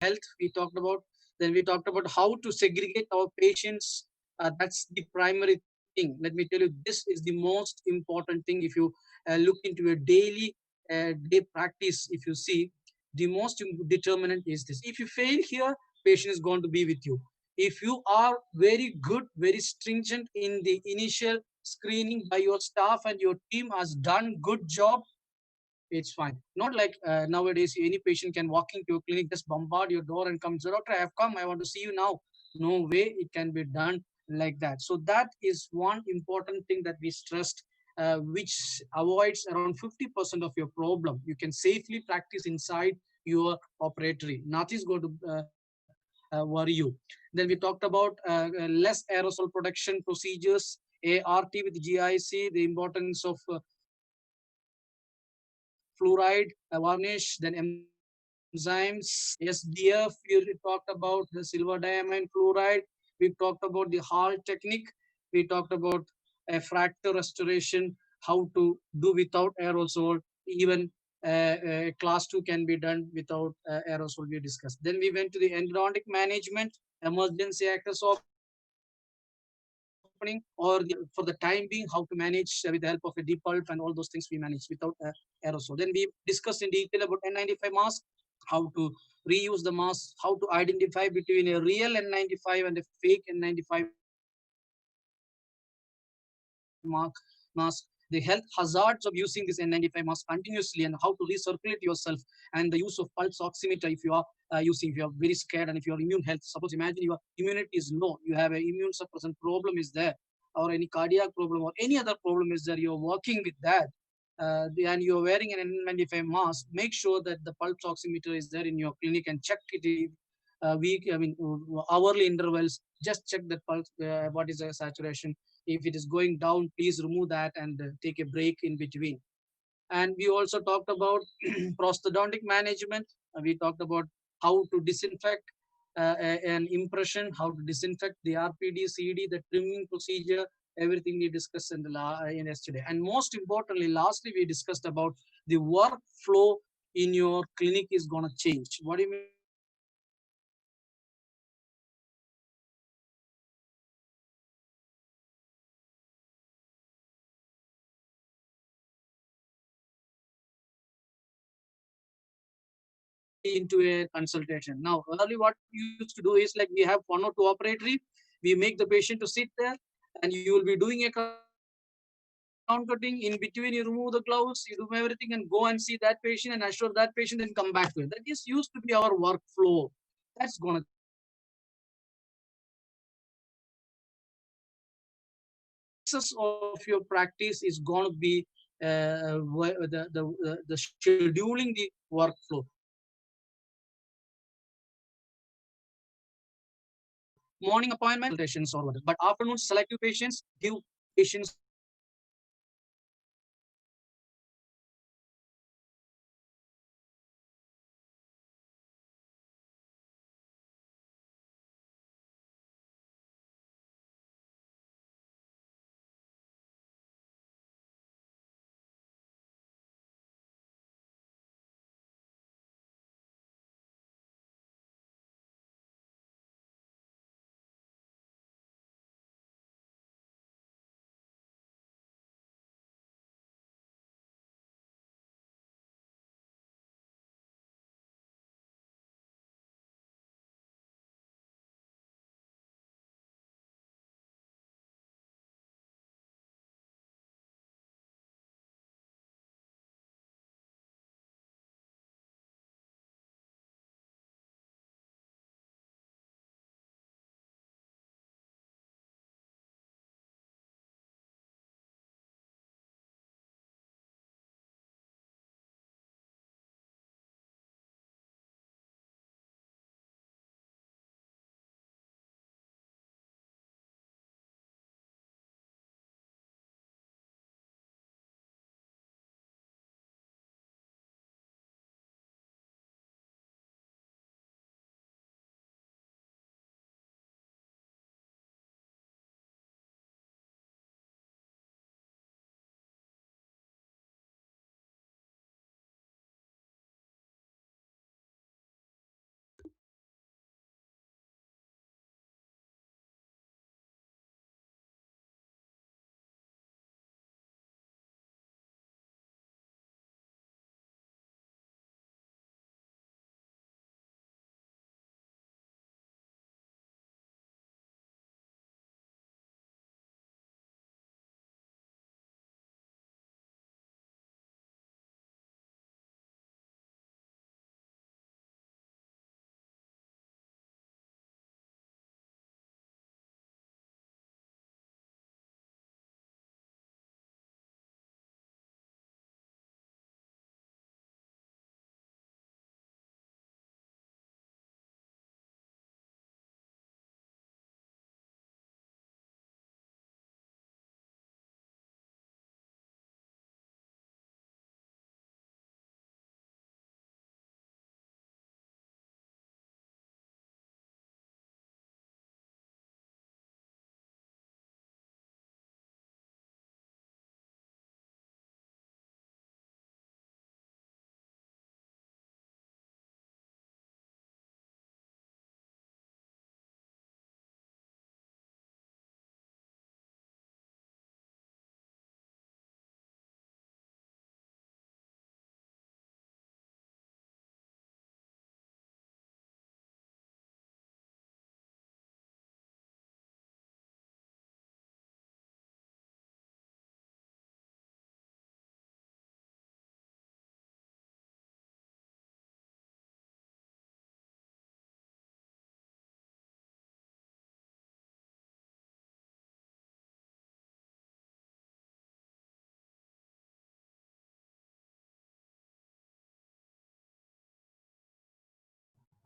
health we talked about. Then we talked about how to segregate our patients. That's the primary thing. Let me tell you, this is the most important thing. If you look into a daily day practice, if you see, the most determinant is this. If you fail here, patient is going to be with you. If you are very good, very stringent in the initial screening by your staff and your team has done good job, it's fine. Not like nowadays any patient can walk into your clinic, just bombard your door and come, doctor, I have come, I want to see you now. No way it can be done like that. So that is one important thing that we stressed, which avoids around 50% of your problem. You can safely practice inside your operatory. Nothing is going to worry you. Then we talked about less aerosol production procedures, ART with GIC, the importance of fluoride, varnish, then enzymes, SDF. We talked about the silver diamond fluoride. We talked about the Hall technique. We talked about a fracture restoration, how to do without aerosol. Even class 2 can be done without aerosol, we discussed. Then we went to the endodontic management, emergency access opening, or for the time being, how to manage with the help of a deep pulp and all those things we manage without aerosol. Then we discussed in detail about N95 mask, how to reuse the mask, how to identify between a real N95 and a fake N95 mask, the health hazards of using this N95 mask continuously, and how to recirculate yourself, and the use of pulse oximeter if you are using, if you are very scared, and if your immune health, suppose imagine your immunity is low, you have an immune suppressant problem is there, or any cardiac problem or any other problem is there, you're working with that, and you're wearing an N95 mask, make sure that the pulse oximeter is there in your clinic and check it hourly intervals. Just check the pulse, what is the saturation. If it is going down, please remove that and take a break in between. And we also talked about prosthodontic management. We talked about how to disinfect an impression, how to disinfect the RPD, CD, the trimming procedure, everything we discussed in yesterday. And most importantly, lastly, we discussed about the workflow in your clinic is going to change. What do you mean by workflow? Workflow is into a consultation. Now, early what we used to do is like we have one or two operatory, we make the patient to sit there, and you will be doing a crown cutting. In between, you remove the gloves, you do everything, and go and see that patient and assure that patient, then come back to it. That is used to be our workflow. That's gonna change. Success of your practice is going to be the scheduling the workflow. Morning appointment consultations or whatever, but afternoon selective patients give patients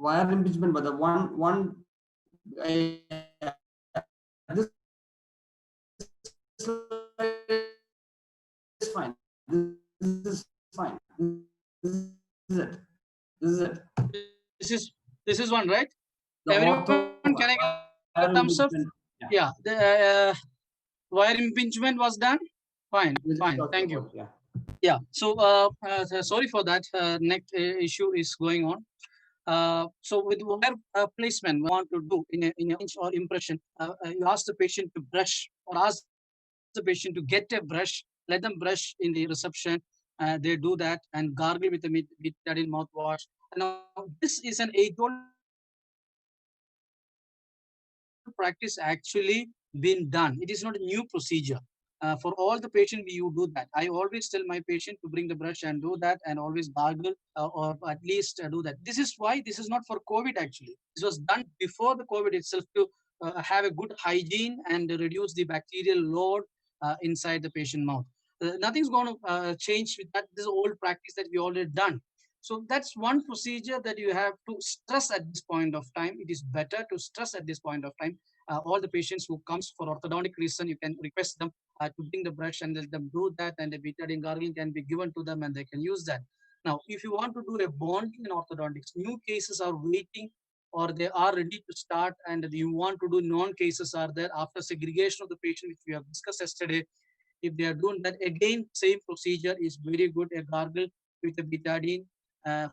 wire impingement, but the this is fine. This is fine. This is it. This is it. This is one, right? The Everyone, can I ortho get a thumbs up? wire impingement. Yeah. Yeah. The wire impingement was done. Fine, We just fine. talked Thank you. about, yeah. Yeah. So, sorry for that. Next issue is going on. So with wire placement, we want to do in a inch or impression. You ask the patient to brush or ask the patient to get a brush. Let them brush in the reception. They do that and gargle with the betadine mouthwash. Now this is an age-old practice actually been done. It is not a new procedure. For all the patient, you do that. I always tell my patient to bring the brush and do that, and always gargle or at least do that. This is why this is not for COVID actually. This was done before the COVID itself to have a good hygiene and reduce the bacterial load inside the patient mouth. Nothing's going to change with that. This is old practice that we already done. So that's one procedure that you have to stress at this point of time. It is better to stress at this point of time. All the patients who comes for orthodontic reason, you can request them to bring the brush and let them do that, and the betadine gargling can be given to them and they can use that. Now, if you want to do a bonding in orthodontics, new cases are waiting or they are ready to start, and you want to do non cases are there after segregation of the patient, which we have discussed yesterday. If they are doing that, again, same procedure is very good. A gargle with a betadine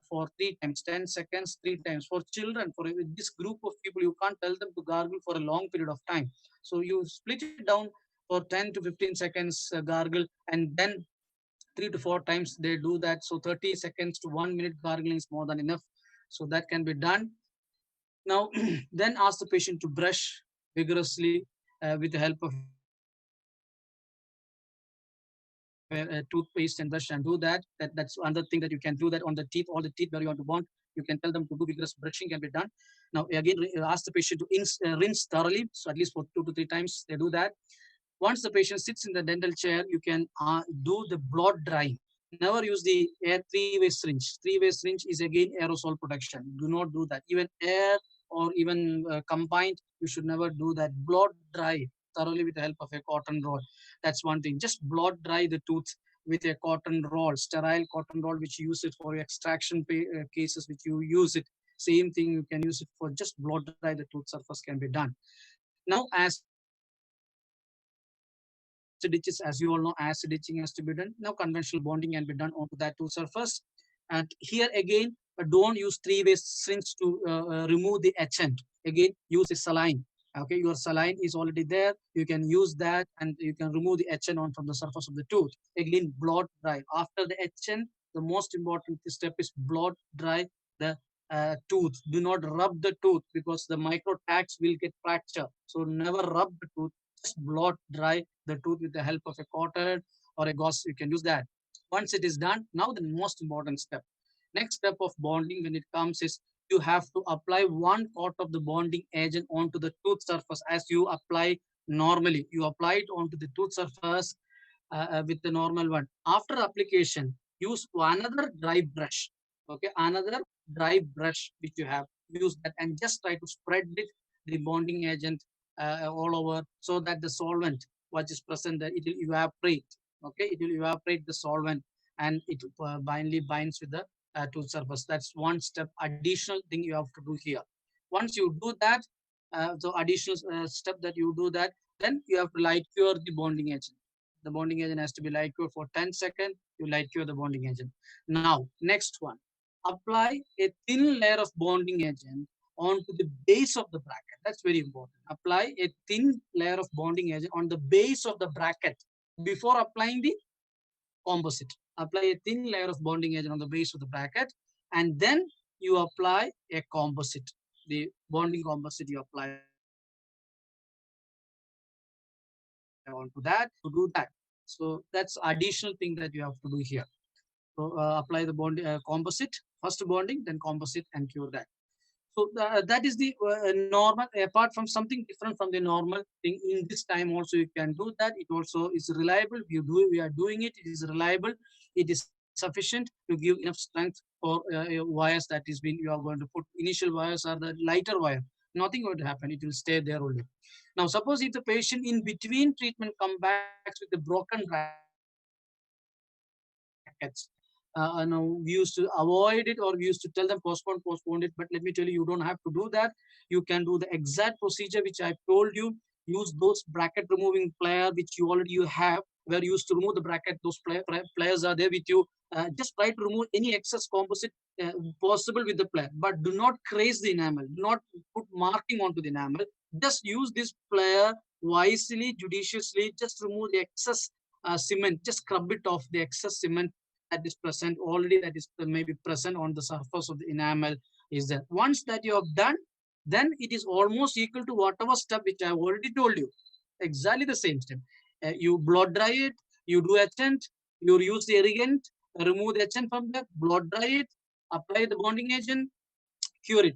for 3 times, 10 seconds, 3 times. For children, for this group of people, you can't tell them to gargle for a long period of time. So you split it down for 10 to 15 seconds gargle, and then 3 to 4 times they do that. So 30 seconds to 1 minute gargling is more than enough. So that can be done. Now, then ask the patient to brush vigorously with the help of a toothpaste and brush and do that. That's another thing that you can do that on the teeth, all the teeth where you want to bond. You can tell them to do vigorous brushing can be done. Now, again, ask the patient to rinse thoroughly. So at least for 2 to 3 times they do that. Once the patient sits in the dental chair, you can do the blood drying. Never use the air three-way syringe. Three-way syringe is again aerosol protection. Do not do that. Even air or even combined, you should never do that. Blood dry thoroughly with the help of a cotton roll. That's one thing. Just blood dry the tooth with a cotton roll, sterile cotton roll, which you use it for your extraction cases, which you use it. Same thing, you can use it for just blow dry the tooth surface can be done. Now, acid itches, as you all know, acid itching has to be done. Now, conventional bonding can be done onto that tooth surface. And here again, don't use three-way syringe to remove the etchant. Again, use a saline. Okay, your saline is already there. You can use that and you can remove the etchant on from the surface of the tooth. Again, blood dry. After the etchant, the most important step is blood dry the tooth. Do not rub the tooth because the microtags will get fracture. So never rub the tooth. Just blot dry the tooth with the help of a cotton or a gauze. You can use that. Once it is done, now the most important step. Next step of bonding when it comes is you have to apply one coat of the bonding agent onto the tooth surface as you apply normally. You apply it onto the tooth surface with the normal one. After application, use another dry brush. Okay, another dry brush which you have, use that and just try to spread it the bonding agent all over so that the solvent which is present there, it will evaporate. Okay, it will evaporate the solvent and it binds with the tooth surface. That's one step additional thing you have to do here. Once you do that, so additional step that you do that, then you have to light cure the bonding agent. The bonding agent has to be light cure for 10 seconds. You light cure the bonding agent. Now, next one, apply a thin layer of bonding agent onto the base of the bracket. That's very important. Apply a thin layer of bonding agent on the base of the bracket before applying the composite. Apply a thin layer of bonding agent on the base of the bracket, and then you apply a composite. The bonding composite you apply onto that. So that's additional thing that you have to do here. So that's additional thing that you have to do here. So apply the composite, first bonding, then composite, and cure that. So that is the normal, apart from something different from the normal thing. In this time also you can do that. It also is reliable. We are doing it. It is reliable. It is safe. sufficient to give enough strength for wires that is been you are going to put. Initial wires are the lighter wire. Nothing going to happen. It will stay there only. Now, suppose if the patient in between treatment comes back with the broken brackets, now we used to avoid it, or we used to tell them postpone it. But let me tell you, you don't have to do that. You can do the exact procedure which I told you. Use those bracket removing plier which you already you have, where you used to remove the bracket. Those pliers are there with you. Just try to remove any excess composite possible with the plier, but do not craze the enamel. Do not put marking onto the enamel. Just use this plier wisely, judiciously. Just remove the excess cement. Just scrub it off the excess cement that is present already, that is maybe present on the surface of the enamel is there. Once that you have done, then it is almost equal to whatever step which I have already told you. Exactly the same step. You blow dry it, you do etchant, you use the irrigant, remove the etchant from there, blow dry it, apply the bonding agent, cure it.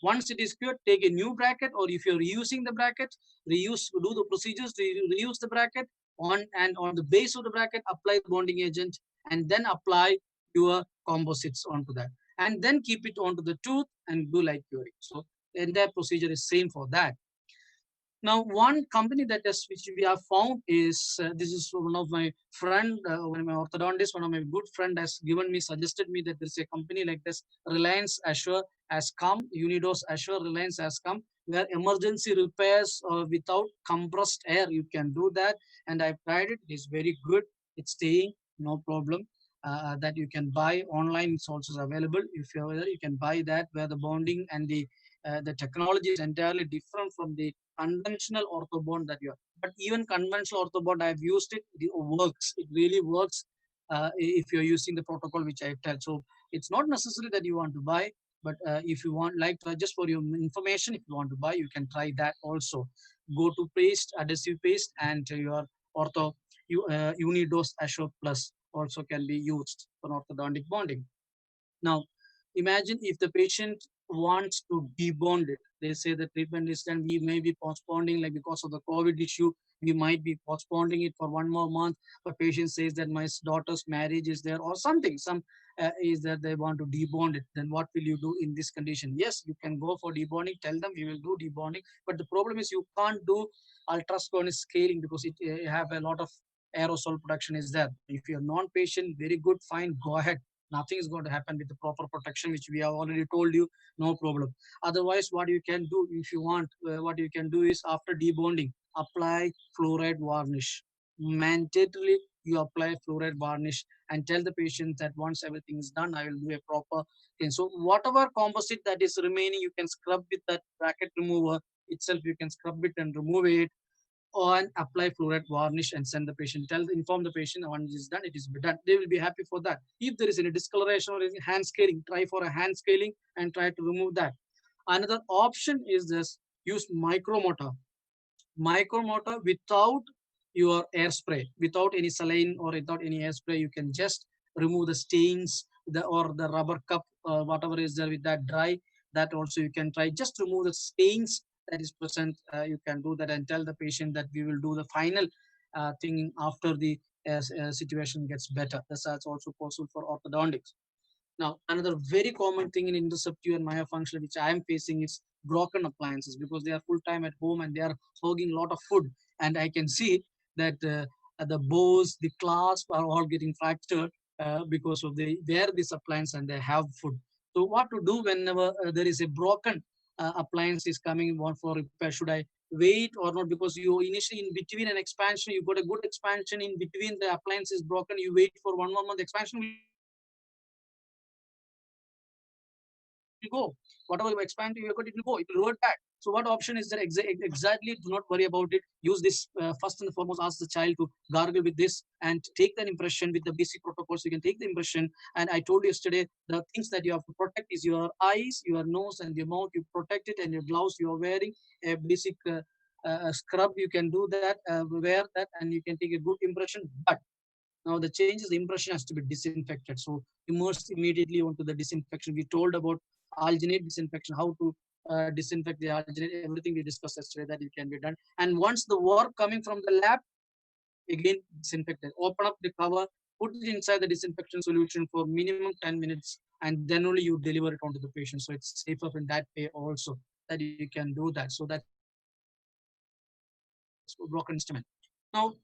Once it is cured, take a new bracket, or if you're using the bracket, do the procedures to reuse the bracket on the base of the bracket, apply the bonding agent, and then apply your composites onto that. And then keep it onto the tooth and do like curing. So the entire procedure is same for that. Now, one company that is which we have found is this is one of my friend, one of my orthodontist, one of my good friend has given me, suggested me that there is a company like this, Reliance Assure has come, Unidos Assure Reliance has come, where emergency repairs without compressed air, you can do that. And I've tried it, it is very good, it's staying, no problem. That you can buy online, it's also available. If you're there, you can buy that, where the bonding and the technology is entirely different from the conventional orthobond that you have. But even conventional orthobond, I've used it. It works. It really works if you're using the protocol which I've told. So it's not necessary that you want to buy, but if you want, like just for your information, if you want to buy, you can try that also. Go to paste, adhesive paste, and your ortho Unidose Assure Plus also can be used for orthodontic bonding. Now, imagine if the patient wants to debond it. They say the treatment is done, we may be postponing, like because of the COVID issue, we might be postponing it for one more month. But patient says that my daughter's marriage is there or something, some is that they want to debond it. Then what will you do in this condition? Yes, you can go for debonding. Tell them we will do debonding. But the problem is you can't do ultrasonic scaling because it have a lot of aerosol production is there. If you're non-patient, very good, fine, go ahead. Nothing is going to happen with the proper protection which we have already told you, no problem. Otherwise, what you can do, if you want, what you can do is, after debonding, apply fluoride varnish. Mandatorily you apply fluoride varnish, and tell the patient that once everything is done, I will do a proper thing. So whatever composite that is remaining, you can scrub with that bracket remover itself, you can scrub it and remove it, and apply fluoride varnish and send the patient. Inform the patient once it is done, it is done. They will be happy for that. If there is any discoloration or any hand scaling, try for a hand scaling and try to remove that. Another option is this: use micromotor. Micromotor without your air spray, without any saline or without any air spray, you can just remove the stains, or the rubber cup, whatever is there with that dry. That also you can try. Just remove the stains that is present. You can do that and tell the patient that we will do the final thing after the situation gets better. That's also possible for orthodontics. Now, another very common thing in interceptive and myofunctional which I am facing is broken appliances, because they are full time at home and they are hogging a lot of food. And I can see that the bows, the clasp are all getting fractured because of the where this appliance and they have food. So what to do whenever there is a broken appliance is coming one for repair? Should I wait or not? Because you initially in between an expansion, you got a good expansion, in between the appliance is broken, you wait for one more month, expansion will go. Whatever you expand, you got, it will go. It will revert back. So what option is there? Exactly, do not worry about it. Use this first and foremost. Ask the child to gargle with this and take that impression with the basic protocols. You can take the impression. And I told you yesterday, the things that you have to protect is your eyes, your nose, and your mouth. You protect it, and your gloves you are wearing, a basic scrub. You can do that, wear that, and you can take a good impression. But now the change is the impression has to be disinfected. So immerse immediately onto the disinfection. We told about alginate disinfection, how to disinfect the alginate, everything we discussed yesterday, that it can be done. And once the work coming from the lab, again disinfected. Open up the cover, put it inside the disinfection solution for minimum 10 minutes, and then only you deliver it onto the patient. So it's safer in that way also, that you can do that. So that's broken instrument. Now,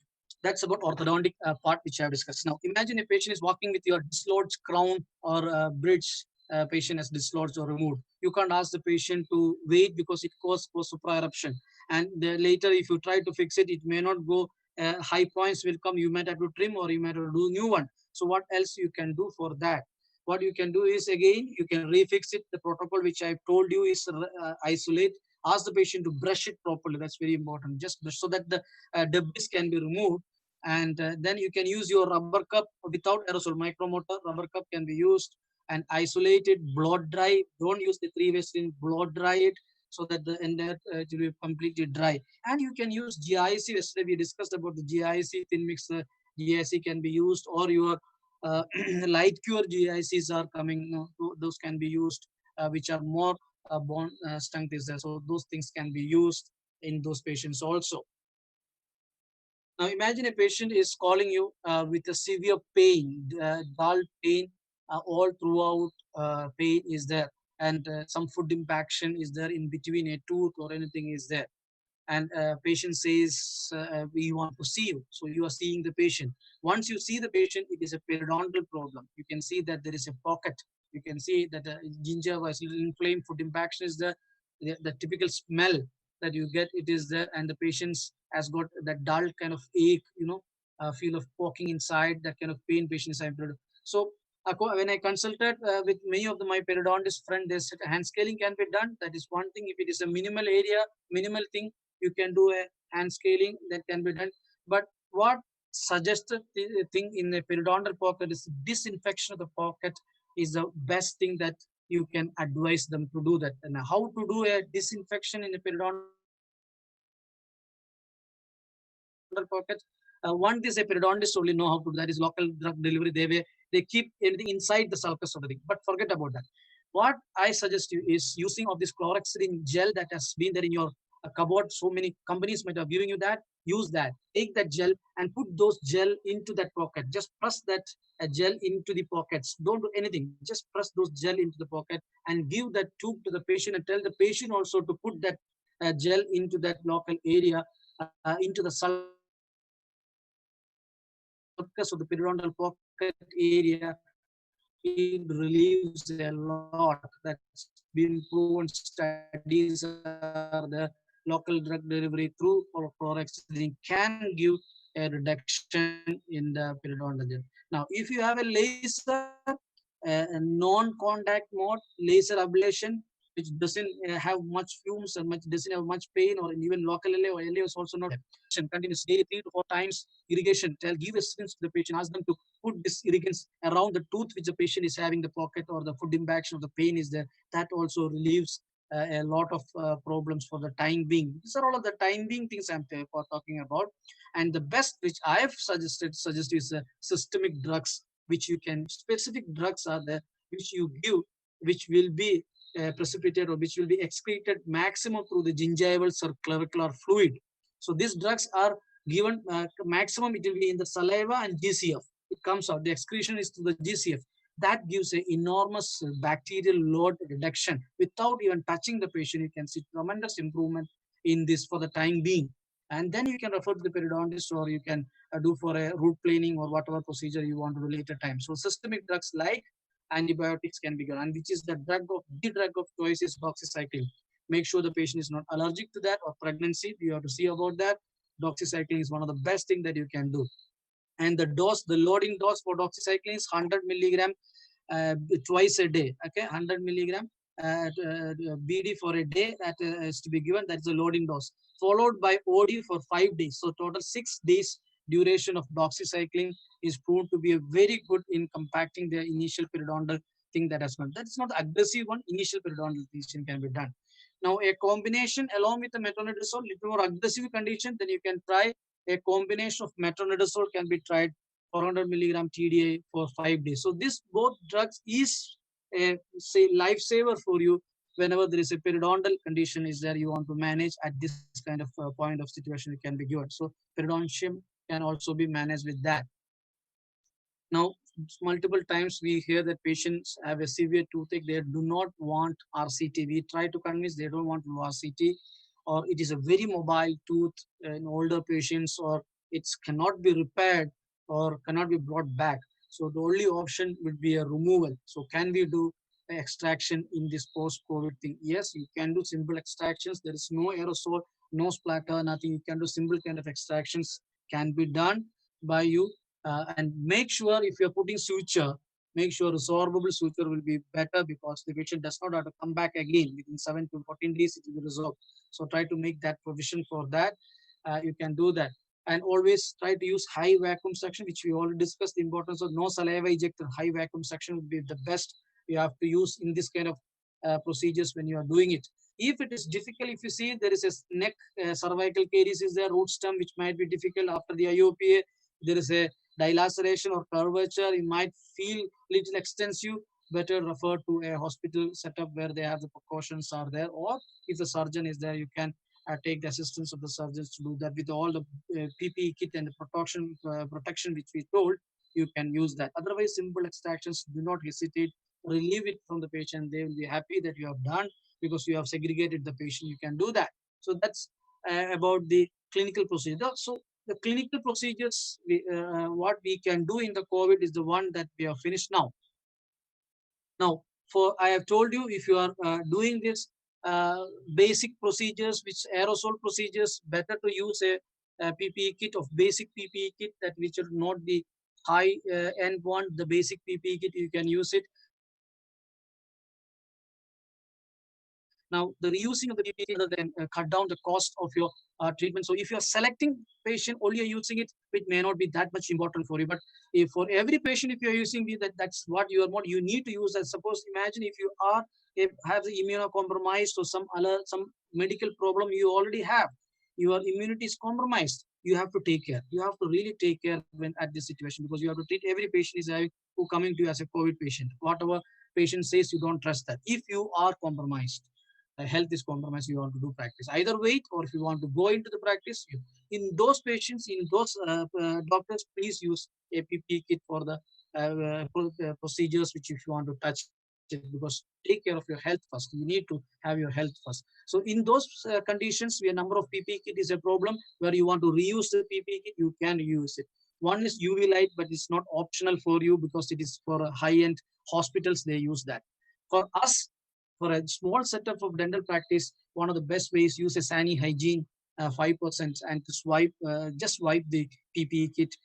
that's about orthodontic part which I have discussed. Now, imagine a patient is walking with your dislodged crown or bridge. Patient has dislodged or removed. You can't ask the patient to wait because it causes supra eruption. And later, if you try to fix it, it may not go. High points will come. You might have to trim or you might have to do new one. So what else you can do for that? What you can do is, again, you can refix it. The protocol which I told you is isolate. Ask the patient to brush it properly. That's very important. Just brush so that the debris can be removed. And then you can use your rubber cup without aerosol. Micromotor rubber cup can be used and isolate it, blow dry. Don't use the three-way syringe, blow dry it so that the entire it will be completely dry. And you can use GIC. Yesterday we discussed about the GIC thin mix. GIC can be used, or your light cure GICs are coming. Those can be used, which are more bone strength is there. So those things can be used in those patients also. Now imagine a patient is calling you with a severe pain, dull pain, all throughout pain is there, and some food impaction is there in between a tooth or anything is there. And patient says, we want to see you. So you are seeing the patient. Once you see the patient, it is a periodontal problem. You can see that there is a pocket. You can see that ginger was little inflamed, food impaction is the typical smell that you get, it is there, and the patient has got that dull kind of ache, feel of poking inside, that kind of pain patient is having. So when I consulted with many of my periodontist friends, they said hand scaling can be done. That is one thing. If it is a minimal area, minimal thing, you can do a hand scaling, that can be done. But what suggested thing in a periodontal pocket is disinfection of the pocket is the best thing that you can advise them to do that. And how to do a disinfection in a periodontal pocket? One is a periodontist only know how to do. That is local drug delivery. They keep anything inside the sulcus of the thing. But forget about that. What I suggest you is using of this chloroxidine gel that has been there in your cupboard. So many companies might have given you that. Use that. Take that gel and put those gel into that pocket. Just press that gel into the pockets. Don't do anything. Just press those gel into the pocket and give that tube to the patient and tell the patient also to put that gel into that local area, into the sulcus of the periodontal pocket area. It relieves a lot. That's been proven studies are there. Local drug delivery through chloroxidine can give a reduction in the periodontal gel. Now, if you have a laser, a non-contact mode laser ablation, which doesn't have much fumes and much doesn't have much pain, or even local LA or LA is also not there. Continuous daily 3 to 4 times irrigation. Tell give a syringe to the patient. Ask them to put this irrigants around the tooth which the patient is having the pocket or the food impaction of the pain is there. That also relieves a lot of problems for the time being. These are all of the time being things I'm talking about. And the best which I have suggest is systemic drugs, which you can specific drugs are there which you give, which will be precipitated or which will be excreted maximum through the gingival clavicular fluid. So these drugs are given maximum, it will be in the saliva and GCF. It comes out. The excretion is to the GCF. That gives an enormous bacterial load reduction without even touching the patient. You can see tremendous improvement in this for the time being. And then you can refer to the periodontist, or you can do for a root planing or whatever procedure you want to do later time. So systemic drugs like antibiotics can be given, and which is the drug of choice is doxycycline. Make sure the patient is not allergic to that, or pregnancy. You have to see about that. Doxycycline is one of the best thing that you can do. And the dose, the loading dose for doxycycline is 100 milligram twice a day. Okay, 100 milligram BD for a day that is to be given. That's the loading dose, followed by OD for 5 days. So total 6 days duration of doxycycline is proved to be a very good in compacting the initial periodontal thing that has gone. That's not the aggressive one. Initial periodontal lesion can be done. Now a combination along with the metronidazole, little more aggressive condition, then you can try a combination of metronidazole can be tried 400 milligram TDI for 5 days. So this both drugs is a say lifesaver for you whenever there is a periodontal condition is there you want to manage at this kind of point of situation it can be given. So periodontium can also be managed with that. Now, multiple times we hear that patients have a severe toothache. They do not want RCT. We try to convince they don't want RCT, or it is a very mobile tooth in older patients, or it cannot be repaired or cannot be brought back. So the only option would be a removal. So can we do extraction in this post-COVID thing? Yes, you can do simple extractions. There is no aerosol, no splatter, nothing. You can do simple kind of extractions can be done by you. And make sure if you're putting suture, make sure resorbable suture will be better, because the patient does not have to come back again. Within 7 to 14 days, it will be resolved. So try to make that provision for that. You can do that. And always try to use high vacuum suction, which we already discussed the importance of. No saliva ejector, high vacuum suction would be the best you have to use in this kind of procedures when you are doing it. If it is difficult, if you see there is a neck cervical caries is there, root stem, which might be difficult after the IOPA, there is a dilaceration or curvature, it might feel little extensive, better refer to a hospital setup where they have the precautions are there, or if the surgeon is there, you can take the assistance of the surgeons to do that with all the PPE kit and the protection which we told. You can use that. Otherwise, simple extractions, do not hesitate, relieve it from the patient. They will be happy that you have done, because you have segregated the patient. You can do that. So that's about the clinical procedure. So the clinical procedures, what we can do in the COVID is the one that we have finished now. Now, for I have told you, if you are doing this basic procedures, which aerosol procedures, better to use a PPE kit of basic PPE kit, that which will not be high end one. The basic PPE kit, you can use it. Now, the reusing of the PPE rather than cut down the cost of your treatment. So, if you are selecting patient, only are using it, it may not be that much important for you. But if for every patient, if you are using it, that's what you are not. You need to use that. Suppose, imagine if you are have the immunocompromised or some medical problem you already have, your immunity is compromised. You have to take care. You have to really take care when at this situation, because you have to treat every patient is having who coming to you as a COVID patient. Whatever patient says, you don't trust that. If you are compromised, health is compromised, you want to do practice. Either wait, or if you want to go into the practice, in those patients, in those doctors, please use a PPE kit for the procedures which if you want to touch it, because take care of your health first. You need to have your health first. So in those conditions where number of PPE kit is a problem, where you want to reuse the PPE kit, you can use it. One is UV light, but it's not optional for you, because it is for high-end hospitals, they use that. For us, for a small setup of dental practice, one of the best ways, use a Sani Hygiene 5%, and to just wipe the PPE kit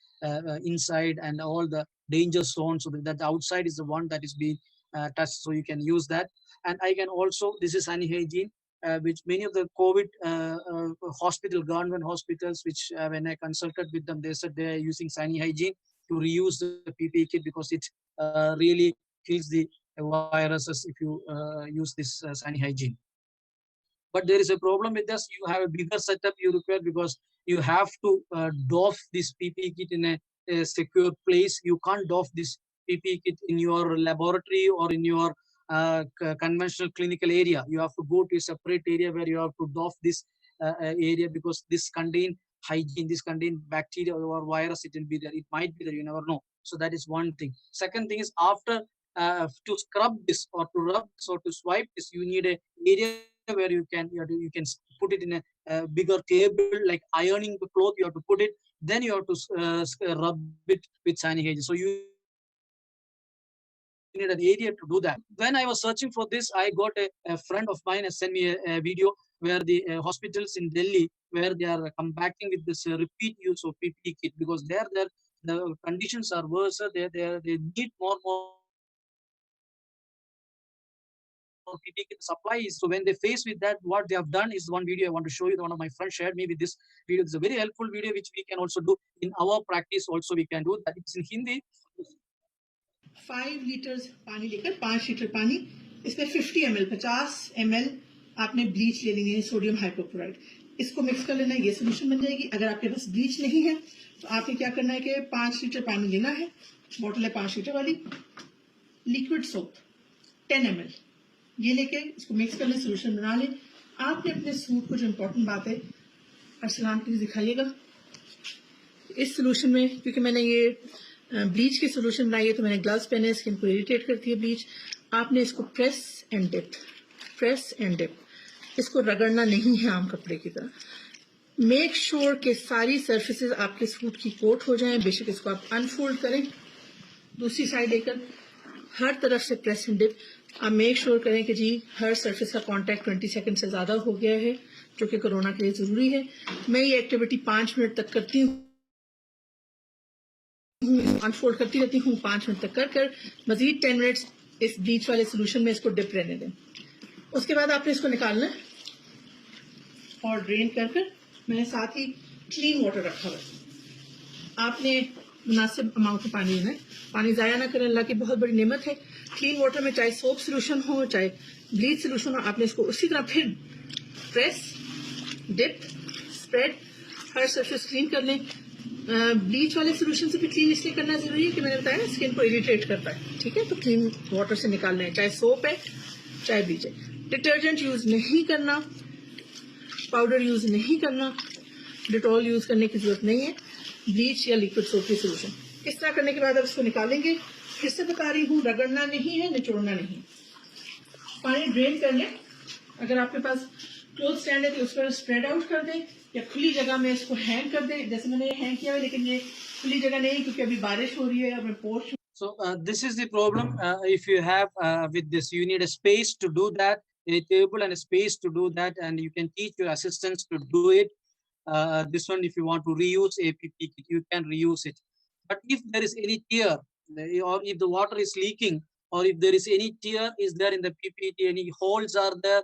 inside and all the danger zones, so that the outside is the one that is being touched. So you can use that. And I can also, this is Sani Hygiene, which many of the COVID government hospitals, which when I consulted with them, they said they are using Sani Hygiene to reuse the PPE kit, because it really kills the viruses if you use this Sani Hygiene. But there is a problem with this. You have a bigger setup you require, because you have to doff this PPE kit in a secure place. You can't doff this PPE kit in your laboratory or in your conventional clinical area. You have to go to a separate area where you have to doff this area, because this contain hygiene, this contain bacteria or virus, it will be there. It might be there, you never know. So that is one thing. Second thing is, after to scrub this or to rub this or to swipe this, you need a area where you can put it in a bigger table, like ironing the cloth. You have to put it, then you have to rub it with Sani Hygiene. So you need an area to do that. When I was searching for this, I got a friend of mine has sent me a video where the hospitals in Delhi, where they are combating with this repeat use of PPE kit, because the conditions are worse. They need more PPE kit. The supply is, so when they face with that, what they have done is one video I want to show you. One of my friends shared me with this video. This is a very helpful video which we can also do in our practice. Also, we can do that. It's in Hindi. 5 litres पानी लेकर 5 litre पानी, इसमें 50 ml 50 ml आपने bleach ले लेनी है, sodium hypochloride. इसको mix कर लेना है, ये सोल्यूशन बन जाएगी. अगर आपके पास ब्लीच नहीं है तो आपने क्या करना है कि 5 लीटर पानी लेना है, बोतल है 5 लीटर वाली. लिक्विड सोप 10 ml ये लेके इसको मिक्स कर लें, सोल्यूशन बना लें. आपने अपने सूट को, जो इम्पोर्टेंट बात है, अर्सलान प्लीज दिखाइएगा. इस सोल्यूशन में, क्योंकि मैंने ये ब्लीच की सोल्यूशन बनाई है तो मैंने ग्लव्स पहने, स्किन को इरिटेट करती है ब्लीच. आपने इसको प्रेस एंड डिप, इसको रगड़ना नहीं है आम कपड़े की तरह. मेक श्योर कि सारी सर्फेसेस आपके सूट की कोट हो जाएं. बेशक इसको आप अनफोल्ड करें दूसरी साइड लेकर, हर तरफ से प्रेस एंड डिप. आप मेक श्योर करें कि जी हर सरफेस का कांटेक्ट 20 सेकंड से ज़्यादा हो गया है, जो कि कोरोना के लिए ज़रूरी है. मैं ये एक्टिविटी 5 मिनट तक करती हूँ, अनफोल्ड करती रहती हूँ 5 मिनट तक कर मजीद 10 मिनट्स इस ब्लीच वाले सोल्यूशन में इसको डिप रहने दें. उसके बाद आपने इसको निकालना है और ड्रेन कर मैंने साथ ही क्लीन वाटर रखा हुआ है. आपने मुनासिब अमाउंट में पानी लेना है, पानी ज़ाया ना करें, अल्लाह की बहुत बड़ी नेमत है. क्लीन वाटर में चाहे सोप सोल्यूशन हो चाहे ब्लीच सोल्यूशन हो, आपने इसको उसी तरह फिर प्रेस डिप स्प्रेड हर सरफेस क्लीन कर लें. ब्लीच वाले सोल्यूशन से भी क्लीन इसलिए करना ज़रूरी है कि मैंने बताया ना स्किन को इरिटेट करता है. ठीक है, तो क्लीन वाटर से निकाल लें, चाहे सोप है चाहे ब्लीच है. डिटर्जेंट यूज़ नहीं करना, पाउडर यूज़ नहीं करना, डिटॉल यूज़ करने की ज़रूरत नहीं है. ब्लीच या लिक्विड सोप की सोल्यूशन इस तरह करने के बाद अब इसको निकालेंगे. फिर से बता रही हूँ, रगड़ना नहीं है, निचोड़ना नहीं. पानी ड्रेन कर लें. अगर आपके पास क्लोथ स्टैंड है तो उस पर स्प्रेड आउट कर दें, या खुली जगह में इसको हैंग कर दें जैसे मैंने हैंग किया है, लेकिन ये खुली जगह नहीं क्योंकि अभी बारिश हो रही है और मैं porch. So this is the problem. If you have with this, you need a space to do that, a table and a space to do that, and you can teach your assistants to do it. This one, if you want to reuse a PP kit, you can reuse it. But if there is any tear, or if the water is leaking, or if there is any tear is there in the PPE, any holes are there,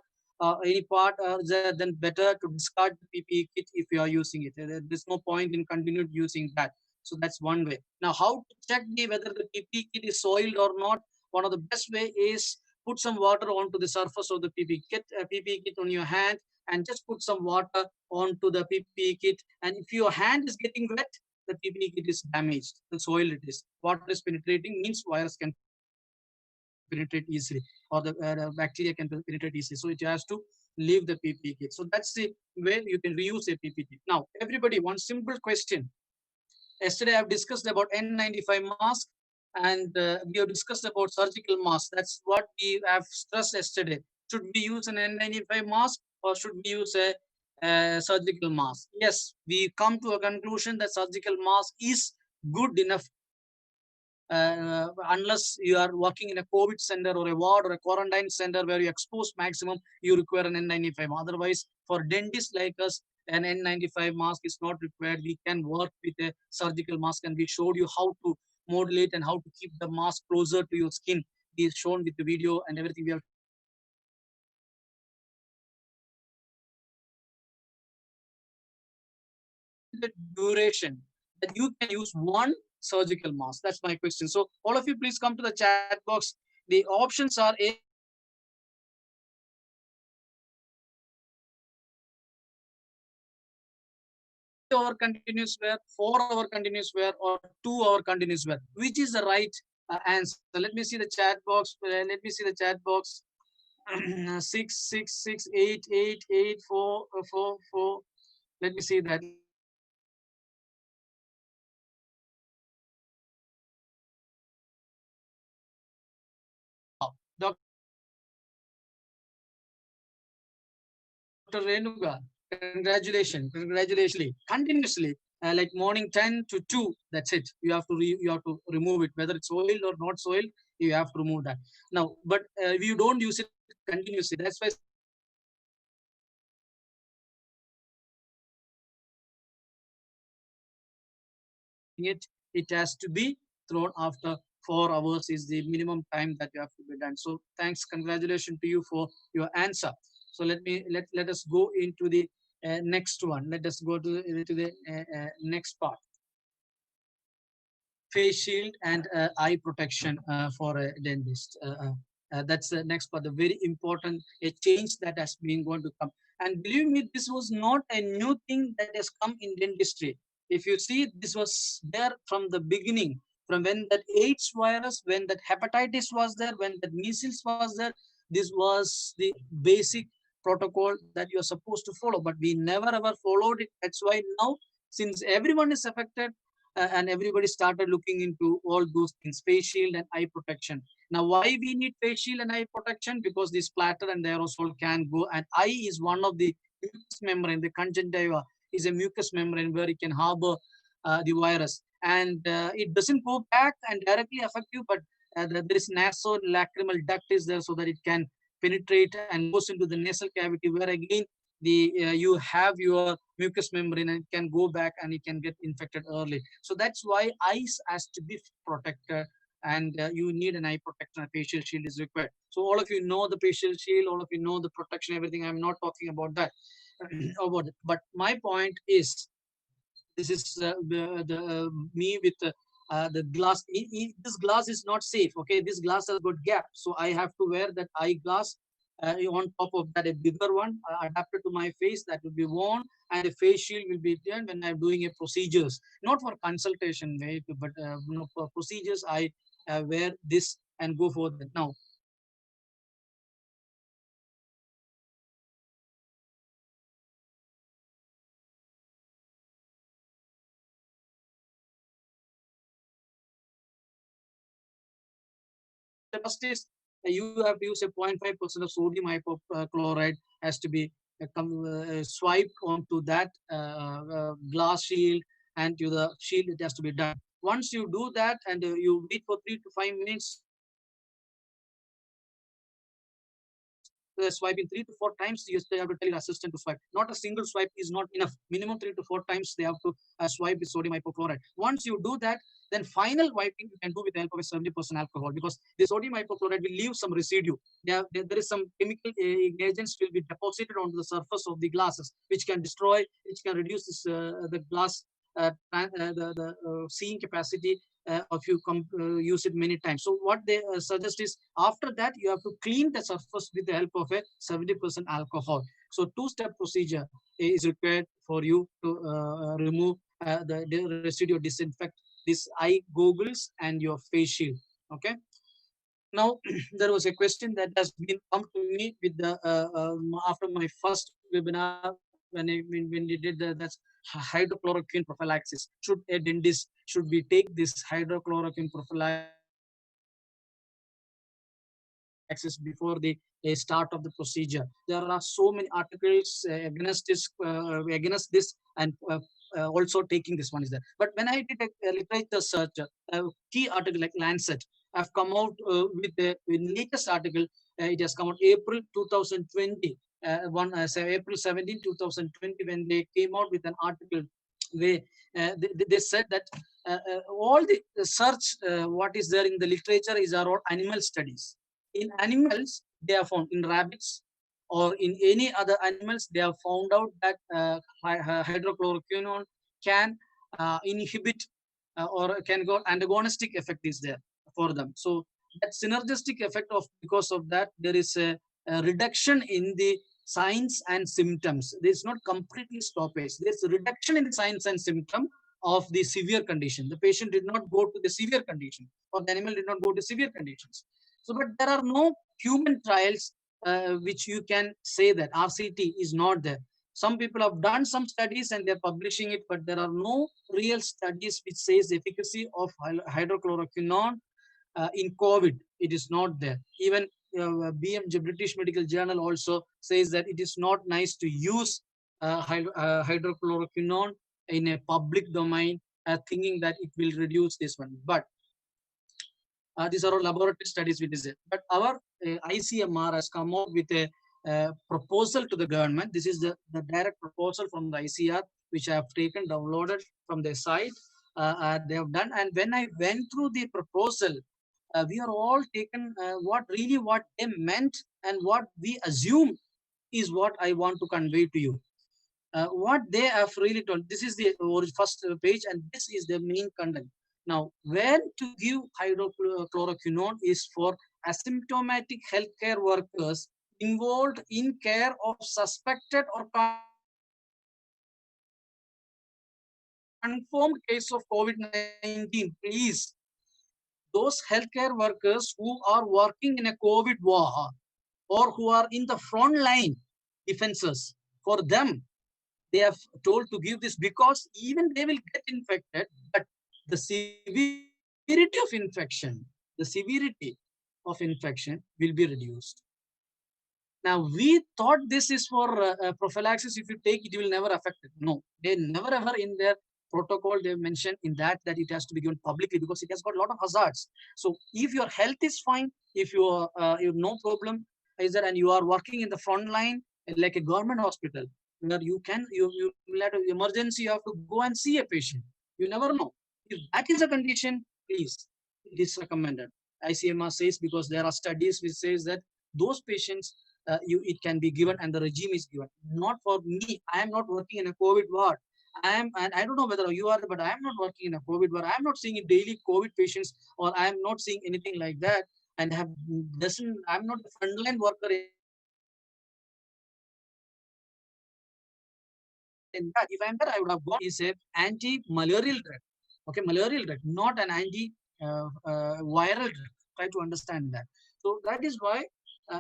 any part are there, then better to discard the PPE kit if you are using it. There's no point in continued using that. So that's one way. Now, how to check whether the PPE kit is soiled or not? One of the best way is put some water onto the surface of the PPE kit on your hand, and just put some water onto the PPE kit. And if your hand is getting wet, the PPE kit is damaged, the soil it is. Water is penetrating means virus can penetrate easily, or the bacteria can penetrate easily. So it has to leave the PPE kit. So that's the way you can reuse a PPE kit. Now, everybody, one simple question. Yesterday, I've discussed about N95 mask, and we have discussed about surgical mask. That's what we have stressed yesterday. Should we use an N95 mask or should we use a surgical mask? Yes, we come to a conclusion that surgical mask is good enough unless you are working in a COVID center or a ward or a quarantine center where you expose maximum, you require an N95. Otherwise, for dentists like us, an N95 mask is not required. We can work with a surgical mask, and we showed you how to modulate and how to keep the mask closer to your skin. We have shown with the video and everything. We have the duration that you can use one surgical mask. That's my question. So all of you, please come to the chat box. The options are 8-hour continuous wear, 4-hour continuous wear, or 2-hour continuous wear. Which is the right answer? Let me see the chat box. Let me see the chat box. 666888844. Let me see that. Dr. Renuga, congratulations, continuously, like morning 10 to 2. That's it. You have to remove it, whether it's soiled or not soiled. You have to remove that. Now, but if you don't use it continuously, that's why it has to be thrown after 4 hours is the minimum time that you have to be done. So thanks, congratulations to you for your answer. So let us go into the next one. Let us go to the next part. Face shield and eye protection for a dentist. That's the next part, the very important a change that has been going to come. And believe me, this was not a new thing that has come in dentistry. If you see, this was there from the beginning, from when that AIDS virus, when that hepatitis was there, when that measles was there. This was the basic protocol that you are supposed to follow, but we never ever followed it. That's why now, since everyone is affected, and everybody started looking into all those things, face shield and eye protection. Now, why we need face shield and eye protection? Because the splatter and the aerosol can go, and eye is one of the mucous membrane. The conjunctiva is a mucous membrane where it can harbor the virus, and it doesn't go back and directly affect you, but there is nasolacrimal duct is there so that it can penetrate and goes into the nasal cavity, where again the you have your mucous membrane and it can go back and it can get infected early. So that's why eyes has to be protected, and you need an eye protection. A facial shield is required. So all of you know the facial shield, all of you know the protection, everything. I'm not talking about that about it. But my point is, this is me with the glass. This glass is not safe. Okay, this glass has got gap, so I have to wear that eye glass. On top of that, a bigger one adapted to my face that will be worn, and a face shield will be done when I'm doing a procedures, not for consultation, right? But for procedures, I wear this and go for that. Now, the first is you have to use a 0.5% of sodium hypochlorite has to be swiped onto that glass shield, and to the shield it has to be done. Once you do that and you wait for 3 to 5 minutes, swiping 3 to 4 times, they have to tell your assistant to swipe. Not a single swipe is not enough. Minimum 3 to 4 times they have to swipe with sodium hypochlorite. Once you do that, then final wiping you can do with the help of a 70% alcohol, because the sodium hypochlorite will leave some residue. There is some chemical agents will be deposited onto the surface of the glasses, which can destroy, which can reduce this, the glass seeing capacity if you use it many times. So what they suggest is, after that you have to clean the surface with the help of a 70% alcohol. So two-step procedure is required for you to remove the residue, disinfect this eye goggles and your face shield. Okay. Now, there was a question that has been come to me with the after my first webinar, when we did that's hydrochloroquine prophylaxis. Should a dentist should we take this hydrochloroquine prophylaxis before the start of the procedure? There are so many articles against this, and also taking this one is there. But when I did a literature search, key article like Lancet have come out with the latest article. It has come out April 2020. April 17, 2020, when they came out with an article where they said that all the search what is there in the literature is around animal studies. In animals, they have found, in rabbits or in any other animals, they have found out that hydrochloroquinone can inhibit or can go antagonistic effect is there for them. So that synergistic effect of, because of that, there is a reduction in the signs and symptoms. There's not completely stoppage. There's a reduction in the signs and symptom of the severe condition. The patient did not go to the severe condition, or the animal did not go to severe conditions. So, but there are no human trials which you can say that RCT is not there. Some people have done some studies and they're publishing it, but there are no real studies which says the efficacy of hydrochloroquinone in COVID. It is not there. Even BMJ, British Medical Journal, also says that it is not nice to use hydrochloroquinone in a public domain, thinking that it will reduce this one. But these are all laboratory studies which is it. But our ICMR has come out with a proposal to the government. This is the direct proposal from the ICR, which I have taken, downloaded from their site. They have done. And when I went through the proposal, we are all taken what they meant and what we assume is what I want to convey to you. What they have really told, this is the first page, and this is the main content. Now, when to give hydrochloroquinone is for asymptomatic healthcare workers involved in care of suspected or confirmed case of COVID-19. Please, those healthcare workers who are working in a COVID war or who are in the front line defenses, for them, they have told to give this, because even they will get infected, but the severity of infection will be reduced. Now, we thought this is for prophylaxis. If you take it, you will never affect it. No, they never ever in their protocol they mention in that it has to be given publicly because it has got a lot of hazards. So, if your health is fine, if you have no problem, is there, and you are working in the front line like a government hospital where you will have emergency, you have to go and see a patient. You never know. If that is a condition, please, it is recommended. ICMR says because there are studies which says that those patients it can be given and the regime is given. Not for me. I am not working in a COVID ward. And I don't know whether you are, but I am not working in a COVID ward. I am not seeing daily COVID patients, or I am not seeing anything like that. And I'm not a frontline worker in that. If I'm there, I would have got is a anti-malarial drug. Okay, malarial drug, not an anti-viral drug. Try to understand that. So that is why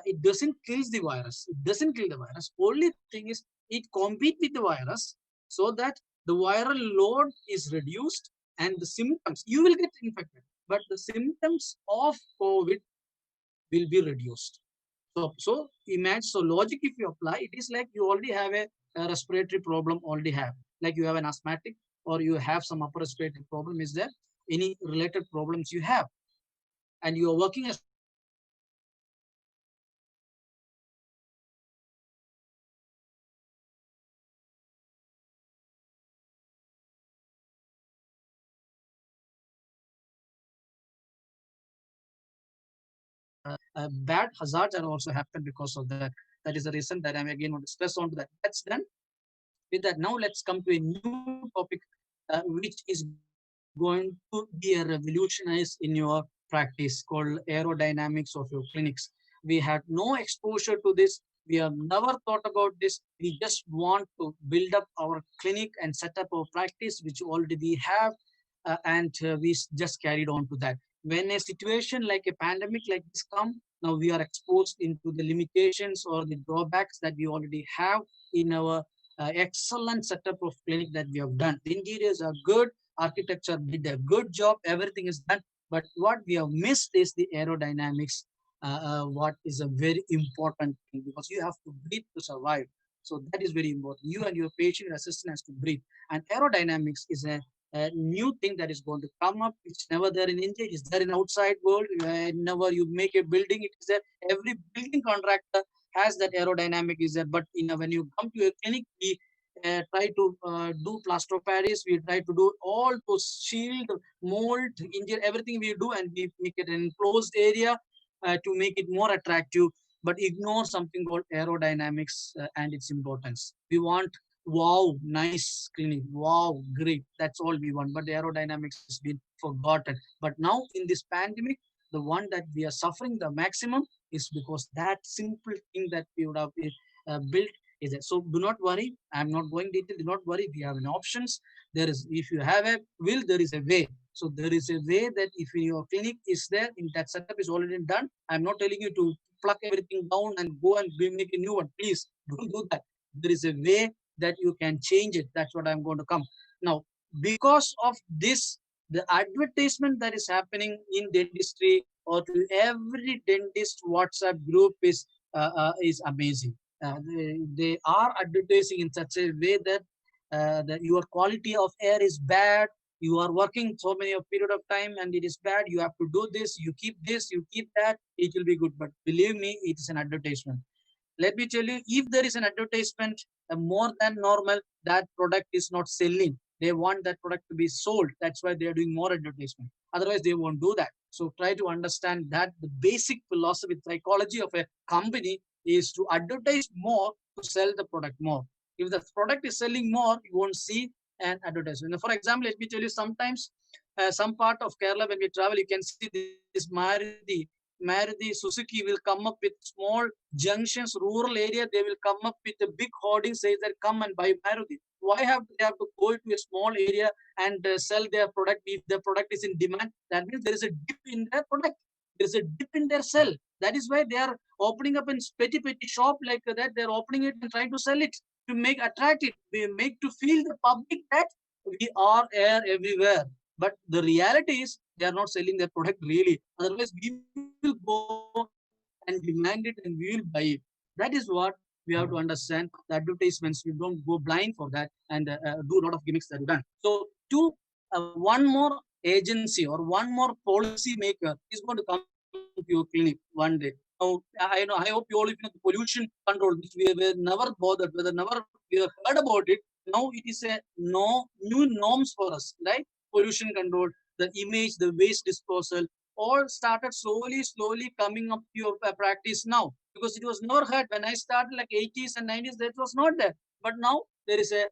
it doesn't kill the virus. It doesn't kill the virus. Only thing is it competes with the virus so that the viral load is reduced and the symptoms, you will get infected, but the symptoms of COVID will be reduced. So imagine, so logic if you apply, it is like you already have a respiratory problem already have. Like you have an asthmatic or you have some upper respiratory problem. Is there any related problems you have? And you are working as bad hazards are also happen because of that. That is the reason that I'm again want to stress on to that. That's done with that. Now let's come to a new topic, which is going to be a revolutionize in your practice called aerodynamics of your clinics. We had no exposure to this. We have never thought about this. We just want to build up our clinic and set up our practice, which already we have, and we just carried on to that. When a situation like a pandemic like this come, now we are exposed into the limitations or the drawbacks that we already have in our excellent setup of clinic that we have done. The interiors are good, architecture did a good job, everything is done, but what we have missed is the aerodynamics, what is a very important thing, because you have to breathe to survive. So that is very important. You and your patient assistant has to breathe, and aerodynamics is a new thing that is going to come up. It's never there in India. It's there in outside world. Whenever you make a building, it is there. Every building contractor has that aerodynamic is there. But when you come to a clinic, we try to do plaster of Paris. We try to do all those shield, mold, engineer, everything we do, and we make it an enclosed area to make it more attractive. But ignore something called aerodynamics and its importance. We want wow, nice clinic, wow, great. That's all we want. But the aerodynamics has been forgotten. But now in this pandemic, the one that we are suffering the maximum is because that simple thing that we would have built is there. So do not worry. I'm not going detail. Do not worry. We have an options. There is, if you have a will, there is a way. So there is a way that if your clinic is there, in that setup is already done. I'm not telling you to pluck everything down and go and make a new one. Please don't do that. There is a way that you can change it. That's what I'm going to come. Now, because of this, the advertisement that is happening in dentistry or to every dentist WhatsApp group is amazing. They are advertising in such a way that your quality of air is bad. You are working so many a period of time and it is bad. You have to do this. You keep this. You keep that. It will be good. But believe me, it is an advertisement. Let me tell you, if there is an advertisement more than normal, that product is not selling. They want that product to be sold. That's why they are doing more advertisement. Otherwise, they won't do that. So try to understand that the basic philosophy, psychology of a company is to advertise more to sell the product more. If the product is selling more, you won't see an advertisement. Now, for example, let me tell you, sometimes some part of Kerala, when we travel, you can see this Maruti Suzuki will come up with small junctions, rural area, they will come up with a big hoarding says that come and buy Maruti. Why they have to go to a small area and sell their product if the product is in demand? That means there is a dip in their product. There is a dip in their sell. That is why they are opening up in petty shop like that. They are opening it and trying to sell it to make attract it. They make to feel the public that we are air everywhere. But the reality is they are not selling their product really. Otherwise, we will go and demand it and we will buy it. That is what we have to understand. The advertisements, we don't go blind for that and do a lot of gimmicks that we done. So, one more agency or one more policy maker is going to come to your clinic one day. Now, I hope you all, if you know, the pollution control, which we were never bothered, whether never we have heard about it. Now it is a no new norms for us, right? Pollution control, the image, the waste disposal, all started slowly coming up to your practice now, because it was never heard when I started like 80s and 90s. That was not there, but now there is a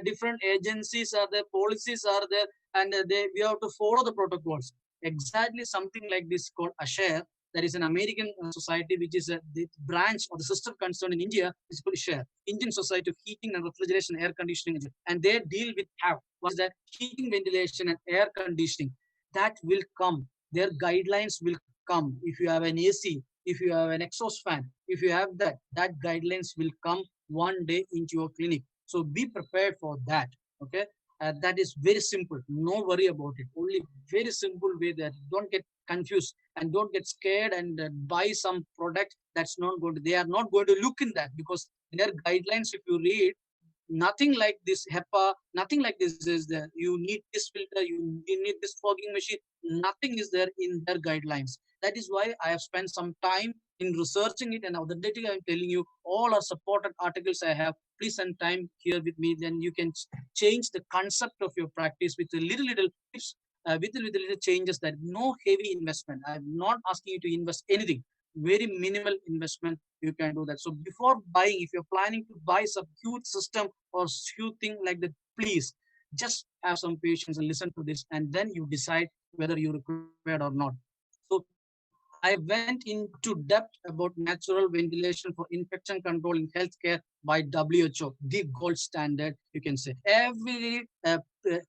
different agencies are there, policies are there, and we have to follow the protocols. Exactly something like this called ASHARE. There is an American society which is the branch or the sister concern in India is called SHARE, Indian Society of Heating and Refrigeration, Air Conditioning, and they deal with HAV. What is that? Heating, ventilation, and air conditioning. That will come. Their guidelines will come. If you have an AC, if you have an exhaust fan, if you have that, that guidelines will come one day into your clinic. So be prepared for that. Okay. That is very simple. No worry about it. Only very simple way that don't get confused and don't get scared and buy some product that's not going to. They are not going to look in that, because their guidelines, if you read, nothing like this HEPA, nothing like this is there. You need this filter, you need this fogging machine. Nothing is there in their guidelines. That is why I have spent some time in researching it, and now the data I'm telling you, all are supported articles I have. Please spend time here with me, then you can change the concept of your practice with a little tips, with a little changes. That no heavy investment. I'm not asking you to invest anything. Very minimal investment, you can do that. So before buying, if you're planning to buy some huge system or huge thing like that, please just have some patience and listen to this, and then you decide whether you required or not. So I went into depth about natural ventilation for infection control in healthcare by WHO, the gold standard, you can say. Every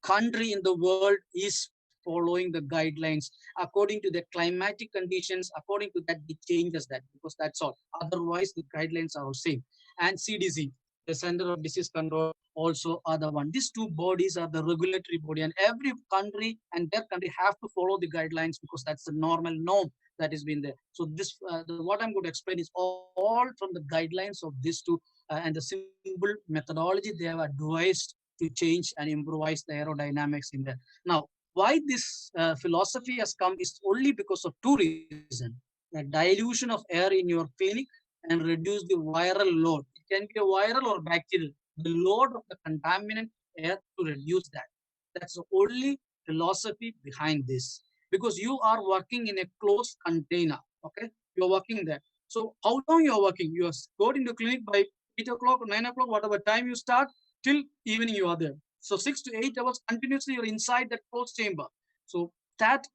country in the world is following the guidelines according to the climatic conditions. According to that, they changes that, because that's all. Otherwise, the guidelines are the same. And CDC, the Center of Disease Control, also are the one. These two bodies are the regulatory body, and every country and their country have to follow the guidelines, because that's the normal norm that has been there. So this, what I'm going to explain is all from the guidelines of these two, and the simple methodology they have advised to change and improvise the aerodynamics in there. Now, why this philosophy has come is only because of two reasons: the dilution of air in your clinic and reduce the viral load. It can be a viral or bacterial. The load of the contaminant air to reduce that. That's the only philosophy behind this, because you are working in a closed container. Okay, you're working there. So how long you're working? You are going into clinic by 8 o'clock or 9 o'clock, whatever time you start, till evening you are there. So 6 to 8 hours continuously you're inside that closed chamber. So that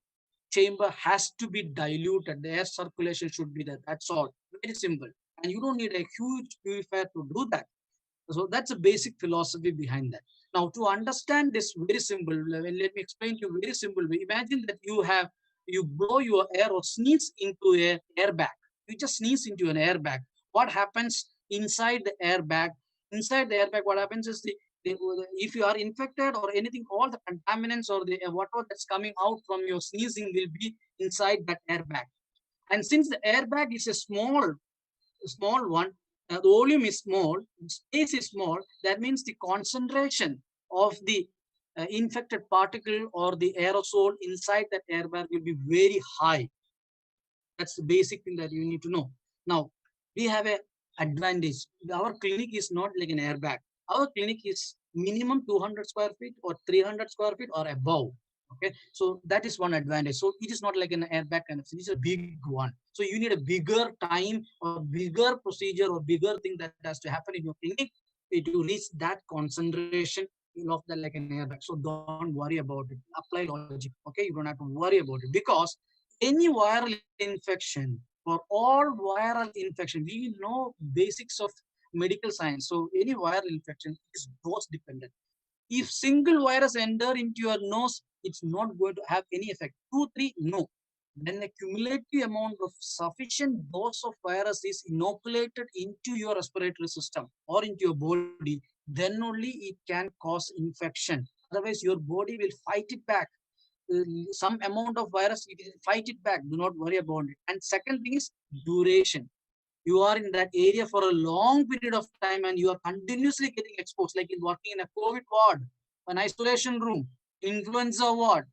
chamber has to be diluted. The air circulation should be there. That's all. Very simple. And you don't need a huge purifier to do that. So that's a basic philosophy behind that. Now, to understand this very simple, let me explain to you very simple way. Imagine that you blow your air or sneeze into a airbag. You just sneeze into an airbag. What happens inside the airbag? Inside the airbag, what happens is the if you are infected or anything, all the contaminants or the whatever that's coming out from your sneezing will be inside that airbag. And since the airbag is a small one, the volume is small, space is small, that means the concentration of the infected particle or the aerosol inside that airbag will be very high. That's the basic thing that you need to know. Now, we have a advantage. Our clinic is not like an airbag. Our clinic is minimum 200 square feet or 300 square feet or above. Okay, so that is one advantage. So it is not like an airbag kind of thing. It's a big one. So you need a bigger time or bigger procedure or bigger thing that has to happen in your clinic to reach that concentration of that like an airbag. So don't worry about it. Apply logic. Okay, you don't have to worry about it, because any viral infection, for all viral infection, we know basics of medical science. So any viral infection is dose dependent. If single virus enter into your nose, it's not going to have any effect. 2, 3, no. When a cumulative amount of sufficient dose of virus is inoculated into your respiratory system or into your body, then only it can cause infection. Otherwise, your body will fight it back. some amount of virus, fight it back. Do not worry about it. And second thing is duration. You are in that area for a long period of time and you are continuously getting exposed, like in working in a COVID ward, an isolation room, influenza ward,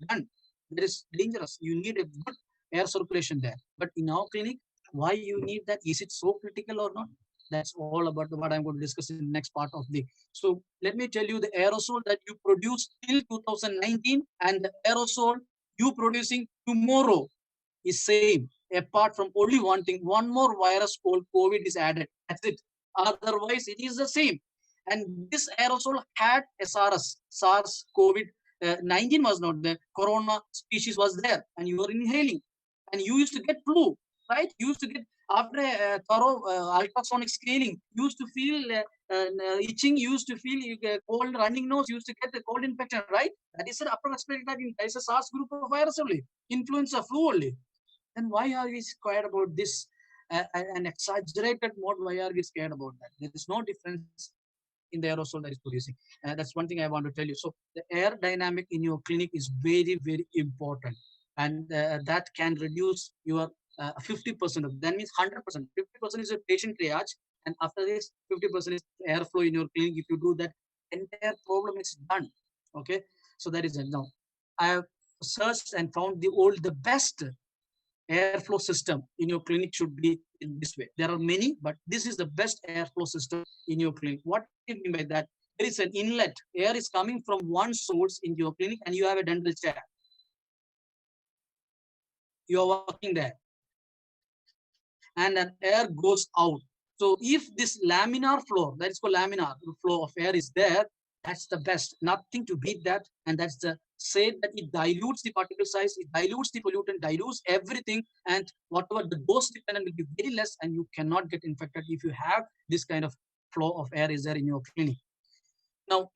done. That is dangerous. You need a good air circulation there. But in our clinic, why you need that? Is it so critical or not? That's all about what I'm going to discuss in the next part of the. So let me tell you the aerosol that you produced till 2019 and the aerosol you producing tomorrow is same. Apart from only one thing, one more virus called COVID is added. That's it. Otherwise, it is the same. And this aerosol had SARS, SARS COVID 19 was not there. Corona species was there, and you were inhaling, and you used to get flu, right? You used to get after a thorough ultrasonic scanning. You used to feel itching. You used to feel cold, running nose. You used to get the cold infection, right? That is an upper respiratory tract. That is a SARS group of virus only, influenza, flu only. Then why are we scared about this? An exaggerated mode, why are we scared about that? There is no difference in the aerosol that is producing. That's one thing I want to tell you. So the air dynamic in your clinic is very, very important. And that can reduce your 50% of, that means 100%. 50% is a patient triage. And after this, 50% is airflow in your clinic. If you do that, entire problem is done. Okay. So that is it. Now, I have searched and found the best airflow system in your clinic should be in this way. There are many, but this is the best airflow system in your clinic. What do you mean by that? There is an inlet. Air is coming from one source in your clinic and you have a dental chair. You are working there. And an air goes out. So if this laminar flow, that is called laminar flow of air is there, that's the best. Nothing to beat that. And that's the say that it dilutes the particle size, it dilutes the pollutant, dilutes everything, and whatever the dose dependent will be very less, and you cannot get infected if you have this kind of flow of air is there in your clinic. Now,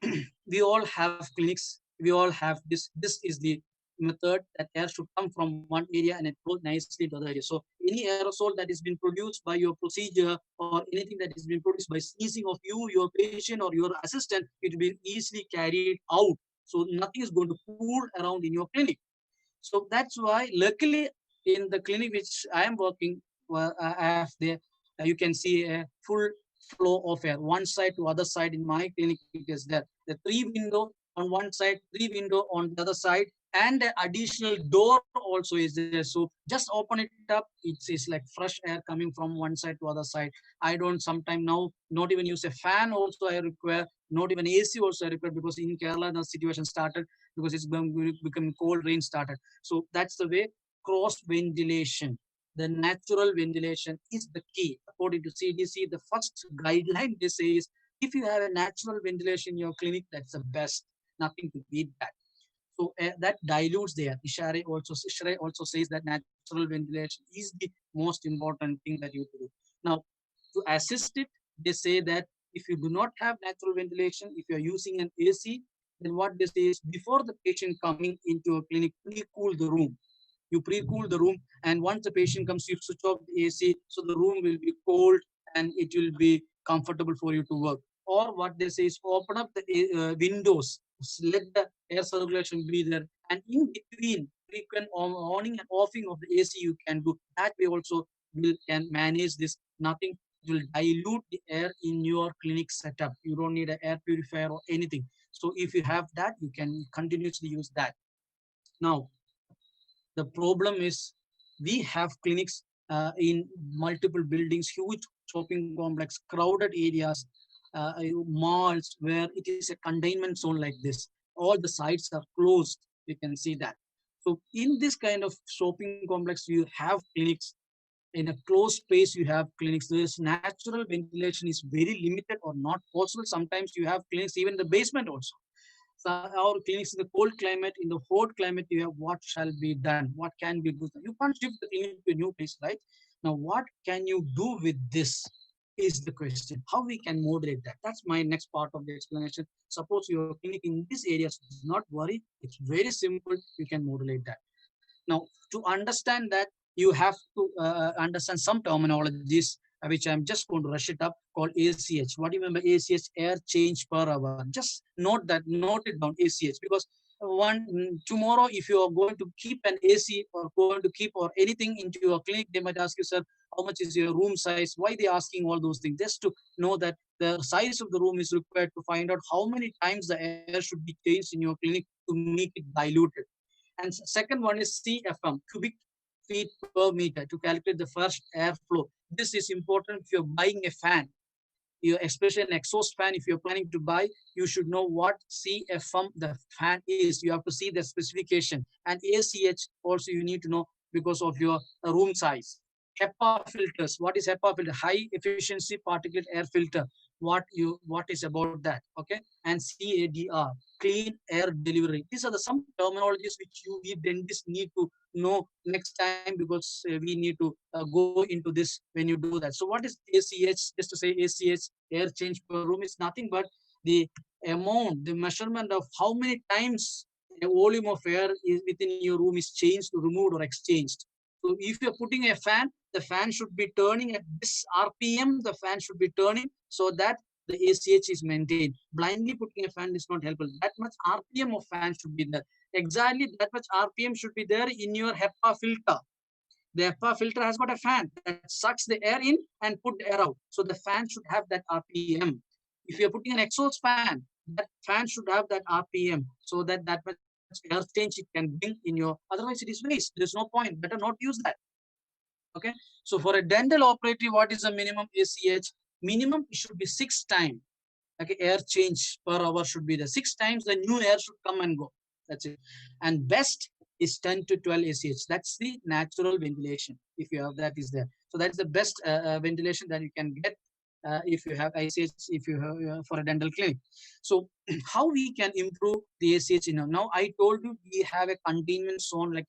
we all have clinics, we all have this. This is the method that air should come from one area and it goes nicely to other area. So any aerosol that is been produced by your procedure or anything that is been produced by sneezing of you, your patient or your assistant, it will be easily carried out. So nothing is going to pool around in your clinic. So that's why luckily in the clinic which I am working, I have there, you can see a full flow of air, one side to other side. In my clinic it is there. The 3 window on one side, 3 window on the other side, and an additional door also is there. So just open it up. It's like fresh air coming from one side to other side. I don't sometime now not even use a fan also I require, not even AC also I require, because in Kerala the situation started because it's becoming cold, rain started. So that's the way. Cross ventilation, the natural ventilation is the key. According to CDC, the first guideline they say is if you have a natural ventilation in your clinic, that's the best. Nothing to beat that. So that dilutes the air. Ishare also says that natural ventilation is the most important thing that you do. Now, to assist it, they say that if you do not have natural ventilation, if you are using an AC, then what they say is before the patient coming into a clinic, pre-cool the room. You pre-cool the room, and once the patient comes, you switch off the AC, so the room will be cold and it will be comfortable for you to work. Or what they say is open up the windows, let the air circulation be there, and in between frequent on and offing of the AC you can do. That way also will can manage this. Nothing will dilute the air in your clinic setup. You don't need an air purifier or anything. So if you have that, you can continuously use that. Now, the problem is we have clinics in multiple buildings, huge shopping complex, crowded areas, malls where it is a containment zone like this. All the sites are closed. You can see that. So in this kind of shopping complex, you have clinics. In a closed space, you have clinics. This natural ventilation is very limited or not possible. Sometimes you have clinics even in the basement also. So our clinics in the cold climate, in the hot climate, you have what shall be done, what can be done. You can't shift the clinic to a new place, right? Now, what can you do with this is the question. How we can moderate that? That's my next part of the explanation. Suppose your clinic in this area, so do not worry. It's very simple. You can modulate that. Now, to understand that, you have to understand some terminologies, which I'm just going to rush it up, called ACH. What do you remember ACH? Air change per hour. Just note that, note it down, ACH, because tomorrow, if you are going to keep an AC or going to keep or anything into your clinic, they might ask you, sir, how much is your room size? Why they asking all those things? Just to know that the size of the room is required to find out how many times the air should be changed in your clinic to make it diluted. And second one is CFM, cubic feet per meter, to calculate the first airflow. This is important if you're buying a fan, especially an exhaust fan. If you're planning to buy, you should know what CFM the fan is. You have to see the specification. And ACH also you need to know because of your room size. HEPA filters. What is HEPA filter? High efficiency particulate air filter. What is about that? Okay. And CADR, clean air delivery. These are the some terminologies which we dentists need to know next time, because we need to go into this when you do that. So what is ACH? Just to say ACH, air change per room, is nothing but the amount, the measurement of how many times a volume of air is within your room is changed, removed, or exchanged. So if you're putting a fan, the fan should be turning at this RPM, the fan should be turning so that the ACH is maintained. Blindly putting a fan is not helpful. That much RPM of fan should be there. Exactly that much RPM should be there in your HEPA filter. The HEPA filter has got a fan that sucks the air in and put the air out. So the fan should have that RPM. If you're putting an exhaust fan, that fan should have that RPM so that that much air change it can bring in your. Otherwise, it is waste. There's no point. Better not use that. Okay. So for a dental operator, what is the minimum ACH? Minimum should be 6 times. Okay, air change per hour should be there. 6 times the new air should come and go. That's it. And best is 10 to 12 ACH. That's the natural ventilation. If you have that is there. So that's the best ventilation that you can get if you have ACH, if you have for a dental clinic. So how we can improve the ACH? Now I told you we have a containment zone, like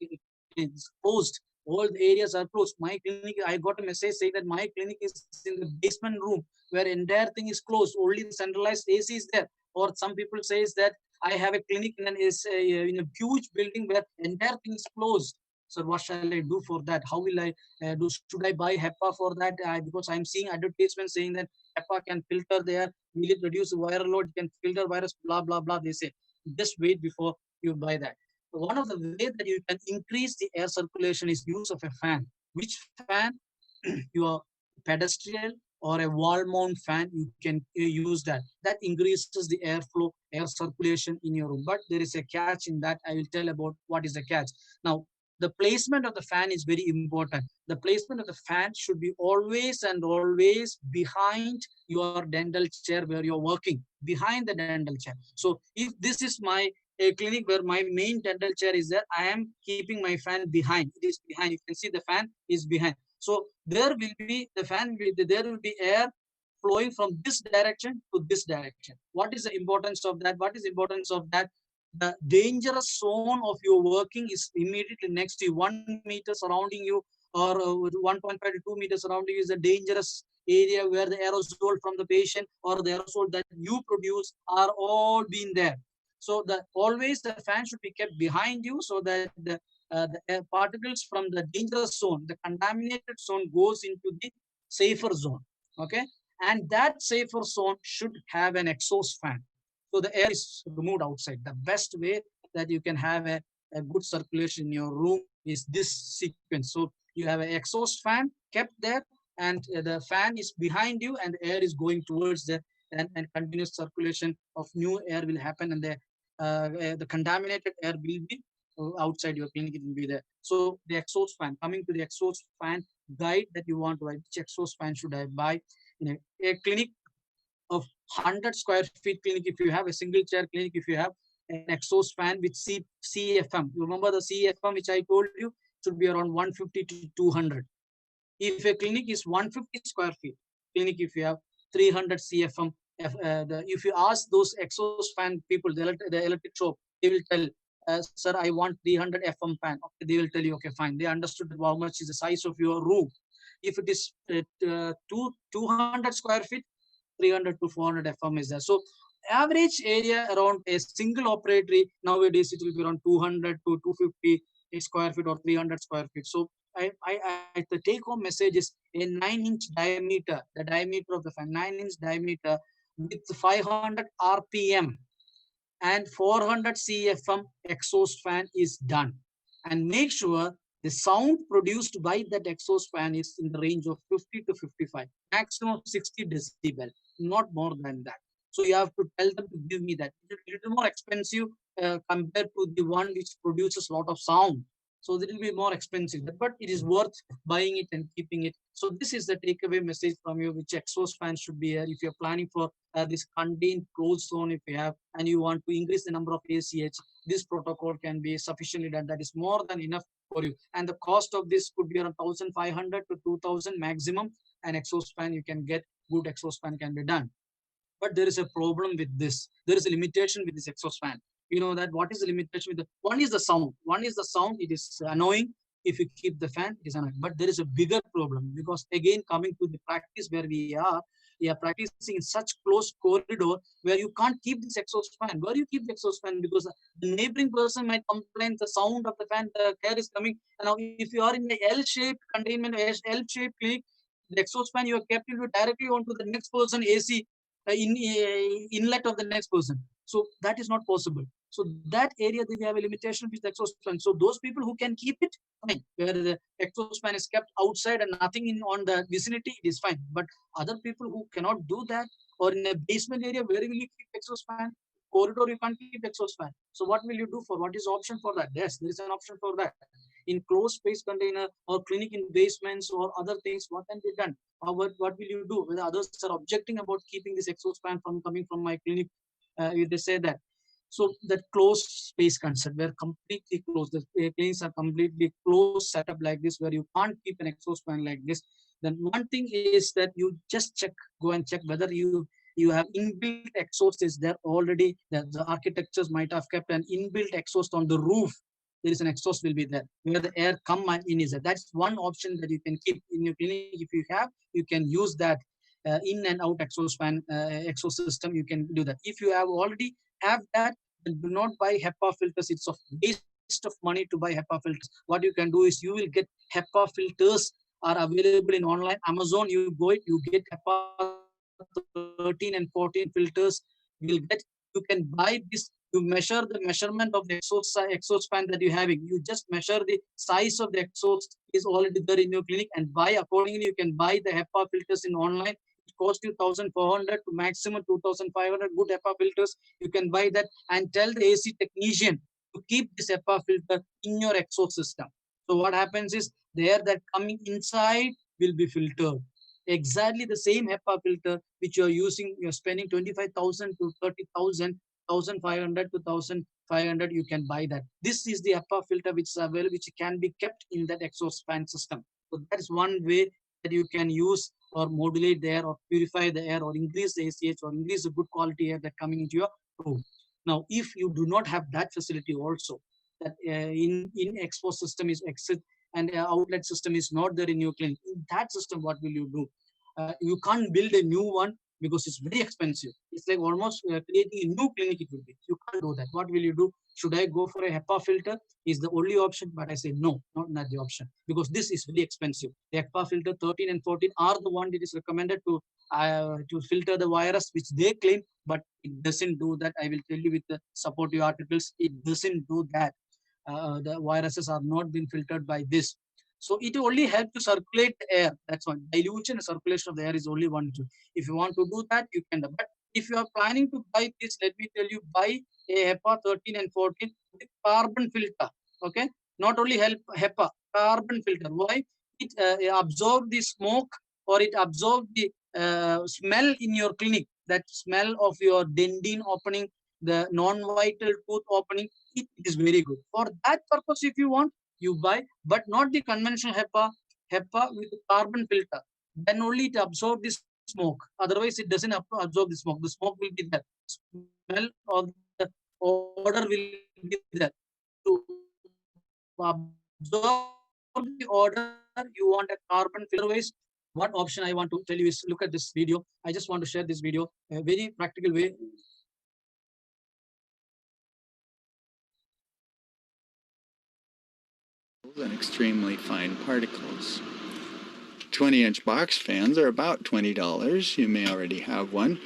it's closed. All the areas are closed. My clinic, I got a message saying that my clinic is in the basement room where entire thing is closed. Only the centralized AC is there. Or some people says that I have a clinic in a huge building where entire thing is closed. So what shall I do for that? How will I do? Should I buy HEPA for that? Because I'm seeing advertisements saying that HEPA can filter the air. Will it reduce the viral load? It can filter virus, blah, blah, blah. They say, just wait before you buy that. One of the ways that you can increase the air circulation is use of a fan. Which fan? Your pedestrian or a wall mount fan, you can use that. That increases the airflow, air circulation in your room. But there is a catch in that. I will tell about what is the catch. Now, the placement of the fan is very important. The placement of the fan should be always and always behind your dental chair where you're working, behind the dental chair. So if this is my a clinic where my main dental chair is there, I am keeping my fan behind. It is behind. You can see the fan is behind. So there will be the fan will be, there will be air flowing from this direction to this direction. What is the importance of that? What is the importance of that? The dangerous zone of your working is immediately next to you. 1 meter surrounding you, or 1.5 to 2 meters surrounding you is a dangerous area where the aerosol from the patient or the aerosol that you produce are all being there. So the always the fan should be kept behind you so that the air particles from the dangerous zone, the contaminated zone, goes into the safer zone. Okay, and that safer zone should have an exhaust fan. So the air is removed outside. The best way that you can have a good circulation in your room is this sequence. So you have an exhaust fan kept there, and the fan is behind you, and the air is going towards the and continuous circulation of new air will happen, and the contaminated air will be outside your clinic. It will be there. So the exhaust fan. Coming to the exhaust fan guide that you want to buy. Which exhaust fan should I buy in a clinic of 100 square feet clinic? If you have a single chair clinic, if you have an exhaust fan with CFM, you remember the CFM which I told you should be around 150 to 200. If a clinic is 150 square feet clinic, if you have 300 CFM, if you ask those exhaust fan people, the electric shop, they will tell, sir, I want 300 FM fan. Okay, they will tell you, okay, fine. They understood how much is the size of your room. If it is 200 square feet, 300 to 400 FM is there. So average area around a single operatory nowadays it will be around 200 to 250 square feet or 300 square feet. So the take home message is a 9-inch diameter, the diameter of the fan, 9-inch diameter with 500 RPM. and 400 CFM exhaust fan is done. And make sure the sound produced by that exhaust fan is in the range of 50 to 55, maximum 60 decibel, not more than that. So you have to tell them to give me that. It's a little more expensive compared to the one which produces a lot of sound. So it will be more expensive, but it is worth buying it and keeping it. So this is the takeaway message from you, which exhaust fan should be here. If you're planning for this contained closed zone, if you have, and you want to increase the number of ACH, this protocol can be sufficiently done. That is more than enough for you. And the cost of this could be around 1,500 to 2,000 maximum. An exhaust fan you can get, good exhaust fan can be done. But there is a problem with this. There is a limitation with this exhaust fan. You know that what is the limitation with the one is the sound. One is the sound. It is annoying. If you keep the fan, it is annoying. But there is a bigger problem, because again, coming to the practice where we are practicing in such close corridor where you can't keep this exhaust fan. Where you keep the exhaust fan? Because the neighboring person might complain the sound of the fan, the air is coming. And now if you are in the L-shaped containment, L-shaped clinic, the exhaust fan you have kept it directly onto the next person AC inlet of the next person. So that is not possible. So that area they have a limitation with the exhaust fan. So those people who can keep it, fine. Where the exhaust fan is kept outside and nothing in on the vicinity, it is fine. But other people who cannot do that, or in a basement area, where will you keep exhaust fan? Corridor, you can't keep exhaust fan. So what will you do for? What is the option for that? Yes, there is an option for that. In closed space container or clinic in basements or other things, what can be done? Or what will you do? Whether others are objecting about keeping this exhaust fan from coming from my clinic, they say that. So that closed space concept, where completely closed, the clinics are completely closed setup like this, where you can't keep an exhaust fan like this. Then one thing is that you just go and check whether you have inbuilt exhaust is there already. The architectures might have kept an inbuilt exhaust on the roof. There is an exhaust will be there where the air come in is there. That's one option that you can keep in your clinic. If you have, you can use that in and out exhaust fan exhaust system. You can do that. If you have already have that, then do not buy HEPA filters. It's of waste of money to buy HEPA filters. What you can do is you will get HEPA filters are available in online Amazon. You go it, you get HEPA 13 and 14 filters. You will get. You can buy this. You measure the measurement of the exhaust fan that you're having. You just measure the size of the exhaust is already there in your clinic, and buy accordingly. You can buy the HEPA filters in online. It costs you 1,400 to maximum 2,500. Good HEPA filters. You can buy that and tell the AC technician to keep this HEPA filter in your exhaust system. So what happens is the air that coming inside will be filtered. Exactly the same HEPA filter which you're using, you're spending 25,000 to 30,000. 1,500 to 1,500, you can buy that. This is the HEPA filter which is available, which can be kept in that exhaust fan system. So that is one way that you can use or modulate the air or purify the air or increase the ACH or increase the good quality air that coming into your room. Now, if you do not have that facility also, that in exhaust system is exit and outlet system is not there in your clinic, in that system, what will you do? You can't build a new one because it's very expensive. It's like almost creating a new clinic it will be. You can't do that. What will you do? Should I go for a HEPA filter? Is the only option, but I say no, not the option, because this is very expensive. The HEPA filter 13 and 14 are the one that is recommended to filter the virus, which they claim, but it doesn't do that. I will tell you with the supportive articles, it doesn't do that. The viruses are not being filtered by this. So it only helps to circulate the air. That's one. Dilution and circulation of the air is only one. If you want to do that, you can. But if you are planning to buy this, let me tell you, buy a HEPA 13 and 14 with carbon filter. Okay, not only HEPA, carbon filter. Why? It absorbs the smoke or it absorbs the smell in your clinic. That smell of your dentine opening, the non-vital tooth opening, it is very good. For that purpose, if you want, you buy, but not the conventional HEPA with carbon filter. Then only it absorbs the smoke. Otherwise, it doesn't absorb the smoke. The smoke will be there. Smell or the odor will be there. To absorb the odor, you want a carbon filter. Otherwise, what option I want to tell you is look at this video. I just want to share this video, a very practical way. And extremely fine particles. 20-inch box fans are about $20. You may already have one.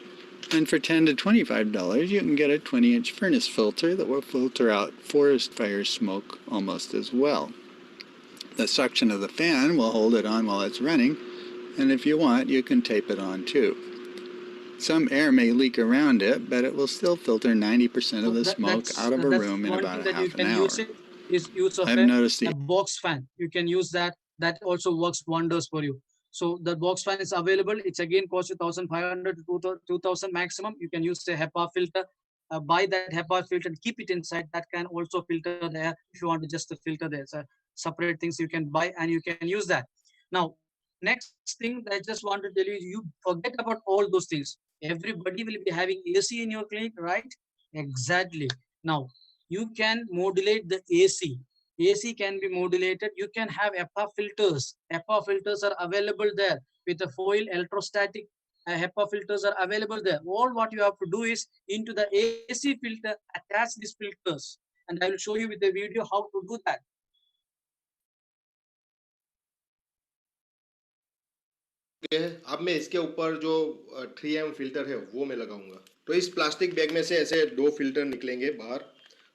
And for $10 to $25, you can get a 20-inch furnace filter that will filter out forest fire smoke almost as well. The suction of the fan will hold it on while it's running, and if you want, you can tape it on too. Some air may leak around it, but it will still filter 90% of the smoke out of a room in one about thing a that you half an can hour. use it is use of I've noticed a the box fan. You can use that. That also works wonders for you. So the box fan is available. It's again cost you 1,500 to 2,000 maximum. You can use a HEPA filter. Buy that HEPA filter and keep it inside. That can also filter the air if you want to just filter there. So separate things you can buy and you can use that. Now, next thing that I just want to tell you, you forget about all those things. Everybody will be having AC in your clinic, right? Exactly. Now, you can modulate the AC. AC can be modulated. You can have HEPA filters. HEPA filters are available there with the foil electrostatic. HEPA filters are available there. All what you have to do is into the AC filter, attach these filters. And I will show you with the video how to do that. अब मैं इसके ऊपर जो 3M filter है वो मैं लगाऊंगा। तो इस प्लास्टिक बैग में से ऐसे 2 फिल्टर निकलेंगे बाहर,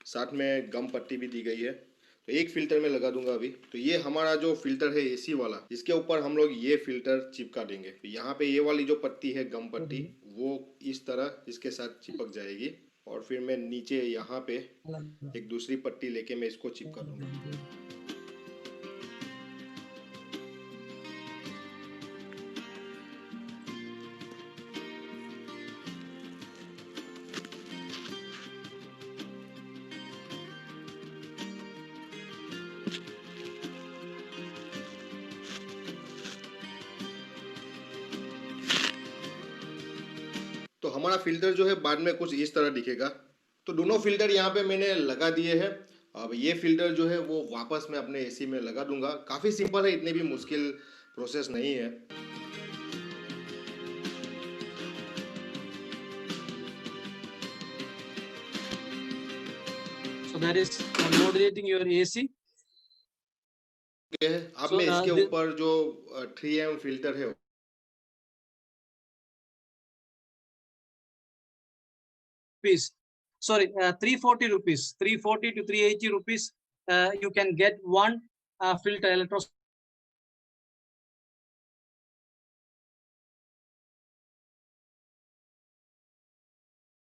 साथ में गम पट्टी भी दी गई है। तो एक फिल्टर में लगा दूंगा अभी। तो ये हमारा जो फिल्टर है एसी वाला, इसके ऊपर हम लोग ये फिल्टर चिपका देंगे। तो यहाँ पे ये वाली जो पट्टी है गम पट्टी, वो इस तरह इसके साथ चिपक जाएगी और फिर मैं नीचे यहाँ पे एक दूसरी पट्टी लेके मैं इसको चिपका दूंगा। तो हमारा फिल्टर जो है बाद में कुछ इस तरह दिखेगा। तो दोनों फिल्टर यहाँ पे मैंने लगा दिए हैं। अब ये फिल्टर जो है वो वापस मैं अपने एसी में लगा दूंगा। काफी सिंपल है, इतनी भी मुश्किल प्रोसेस नहीं है। So that is modulating your AC. अब मैं इसके ऊपर जो 3M फिल्टर है sorry, 340 rupees, 340 to 380 rupees. You can get one filter electro.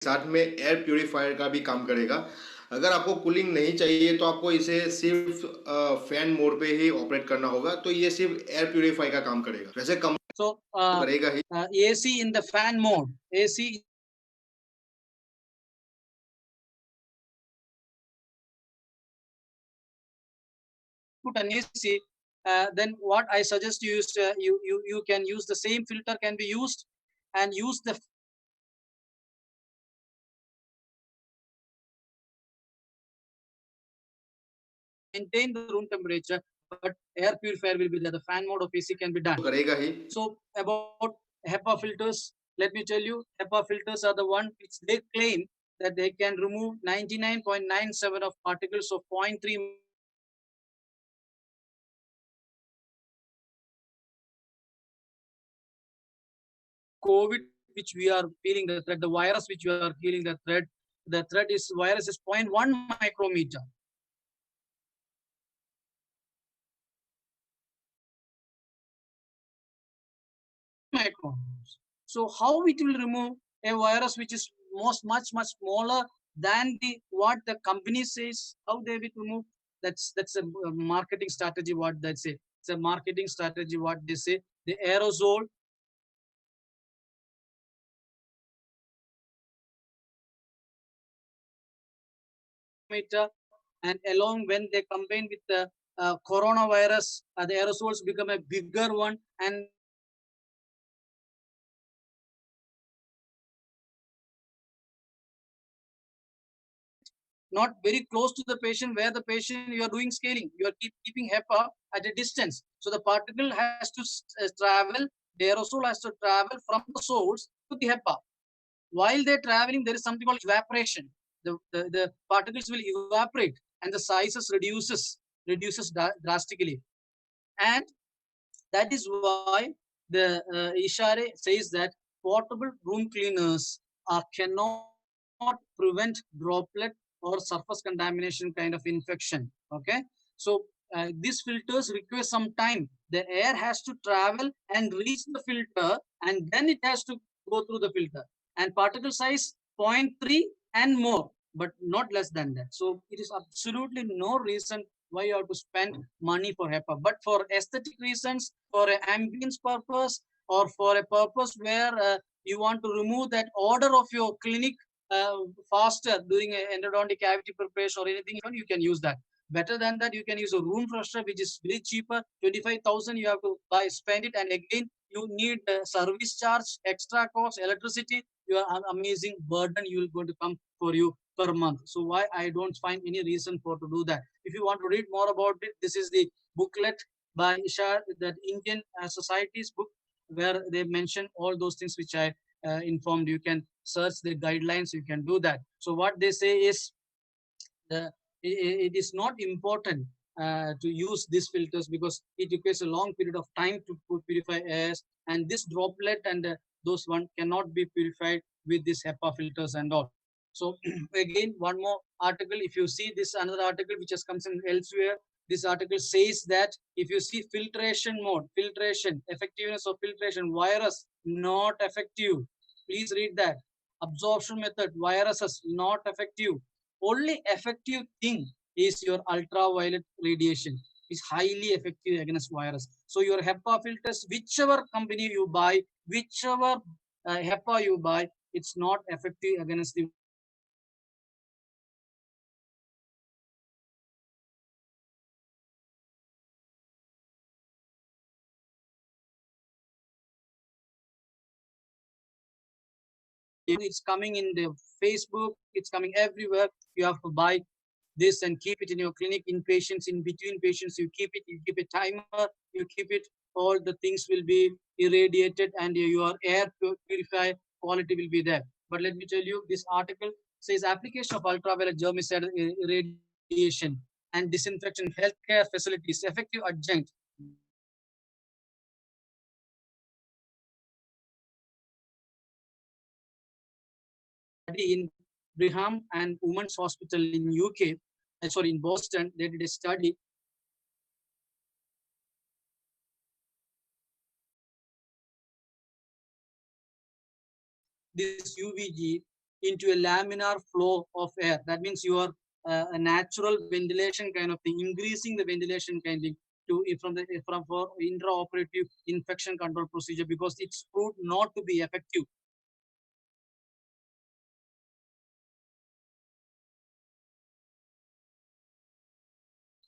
साथ में एयर प्यूरिफायर का भी काम करेगा। अगर आपको कूलिंग नहीं चाहिए तो आपको इसे सिर्फ फैन मोड पे ही ऑपरेट करना होगा। तो ये सिर्फ एयर प्यूरिफाई का काम करेगा। वैसे कम करेगा ही। AC in the fan mode. AC put an AC, then what I suggest you is you can use the same filter can be used and use the maintain the room temperature, but air purifier will be there. The fan mode of AC can be done. करेगा ही। So about HEPA filters, let me tell you, HEPA filters are the one which they claim that they can remove 99.97 of particles of 0.3 COVID, which we are feeling the threat, the virus which we are feeling the threat is virus is 0.1 micrometer. Microns. So how it will remove a virus which is much smaller than what the company says? How they will remove? That's a marketing strategy. What they say, it's a marketing strategy. What they say, the aerosol. And along when they combine with the coronavirus, the aerosols become a bigger one and not very close to the patient, where the patient you are doing scaling, you are keeping HEPA at a distance. So the particle has to travel, the aerosol has to travel from the source to the HEPA. While they're traveling, there is something called evaporation. The particles will evaporate and the sizes reduces drastically. And that is why the Ishare says that portable room cleaners cannot prevent droplet or surface contamination kind of infection. Okay, so these filters require some time. The air has to travel and reach the filter, and then it has to go through the filter. And particle size 0.3 and more, but not less than that. So it is absolutely no reason why you have to spend money for HEPA. But for aesthetic reasons, for an ambience purpose, or for a purpose where you want to remove that odor of your clinic uh, faster during a endodontic cavity preparation or anything, you can use that. Better than that, you can use a room freshener, which is very cheaper. 25,000 you have to buy, spend it, and again you need service charge, extra cost, electricity. Your amazing burden you will going to come for you per month. So why I don't find any reason for to do that. If you want to read more about it, this is the booklet by Ishar, that Indian Society's book, where they mention all those things which I informed. You can search the guidelines, you can do that. So what they say is it is not important to use these filters, because it requires a long period of time to purify airs, and this droplet and those one cannot be purified with these HEPA filters and all. So again, one more article, if you see this another article which has comes in elsewhere, this article says that if you see filtration mode, filtration, effectiveness of filtration, virus not effective. Please read that. Absorption method, viruses not effective. Only effective thing is your ultraviolet radiation is highly effective against virus. So your HEPA filters, whichever company you buy, whichever HEPA you buy, it's not effective against the it's coming in the Facebook, it's coming everywhere. You have to buy this and keep it in your clinic. In patients, in between patients, you keep it, you keep a timer, you keep it, all the things will be irradiated, and your air purifier quality will be there. But let me tell you, this article says application of ultraviolet germicide irradiation and disinfection healthcare facilities, effective adjunct in Brigham and Women's Hospital in UK, sorry, in Boston, they did a study. This UVG into a laminar flow of air. That means you are a natural ventilation kind of thing, increasing the ventilation kind of to from for intraoperative infection control procedure, because it's proved not to be effective.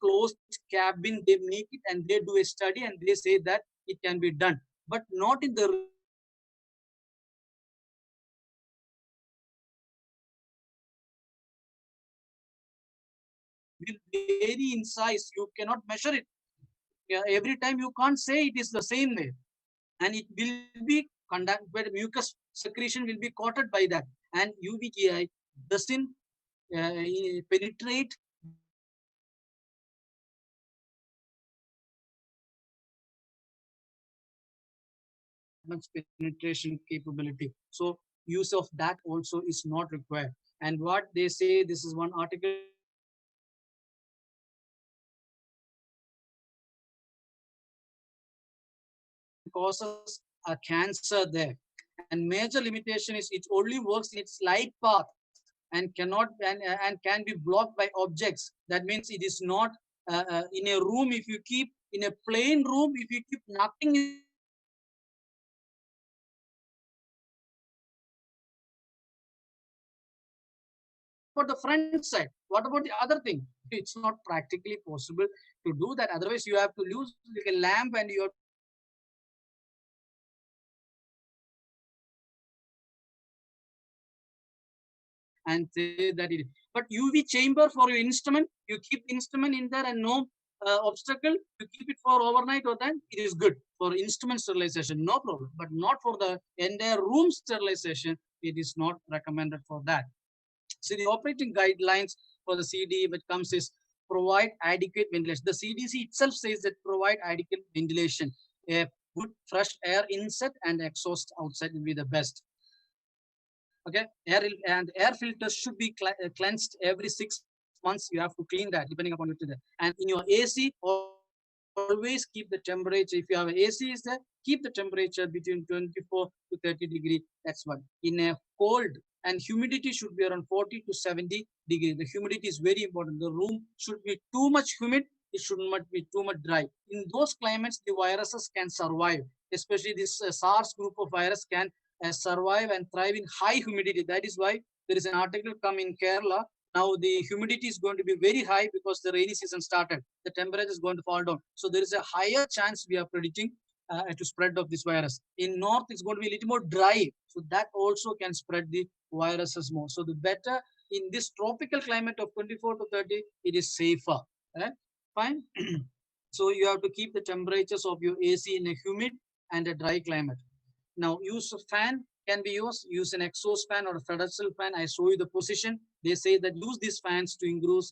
Closed cabin, they make it and they do a study and they say that it can be done, but not in the will vary in size. You cannot measure it. Yeah, every time you can't say it is the same way, and it will be conduct where mucus secretion will be coated by that, and UVGI doesn't penetrate much penetration capability. So use of that also is not required. And what they say, this is one article causes a cancer there. And major limitation is it only works in its light path and cannot and can be blocked by objects. That means it is not in a room. If you keep in a plain room, if you keep nothing for the front side, what about the other thing? It's not practically possible to do that. Otherwise, you have to use like a lamp and you have and say that it is. But UV chamber for your instrument, you keep instrument in there and no obstacle, you keep it for overnight or then it is good for instrument sterilization, no problem. But not for the entire room sterilization, it is not recommended for that. So the operating guidelines for the CD which comes is provide adequate ventilation. The CDC itself says that provide adequate ventilation. A good fresh air inset and exhaust outside will be the best. Okay, air filters should be cleansed every 6 months. You have to clean that depending upon it. And in your AC, always keep the temperature. If you have AC is there, keep the temperature between 24 to 30 degree. That's one. In a cold, and humidity should be around 40 to 70 degree. The humidity is very important. The room should be too much humid. It should not be too much dry. In those climates, the viruses can survive. Especially this SARS group of virus can survive and thrive in high humidity. That is why there is an article come in Kerala. Now the humidity is going to be very high because the rainy season started. The temperature is going to fall down. So there is a higher chance we are predicting to spread of this virus. In north, it's going to be a little more dry. So that also can spread the viruses more. So the better in this tropical climate of 24 to 30, it is safer. Fine. So you have to keep the temperatures of your AC in a humid and a dry climate. Now, use of fan can be used. Use an exhaust fan or a pedestal fan. I show you the position. They say that use these fans to improve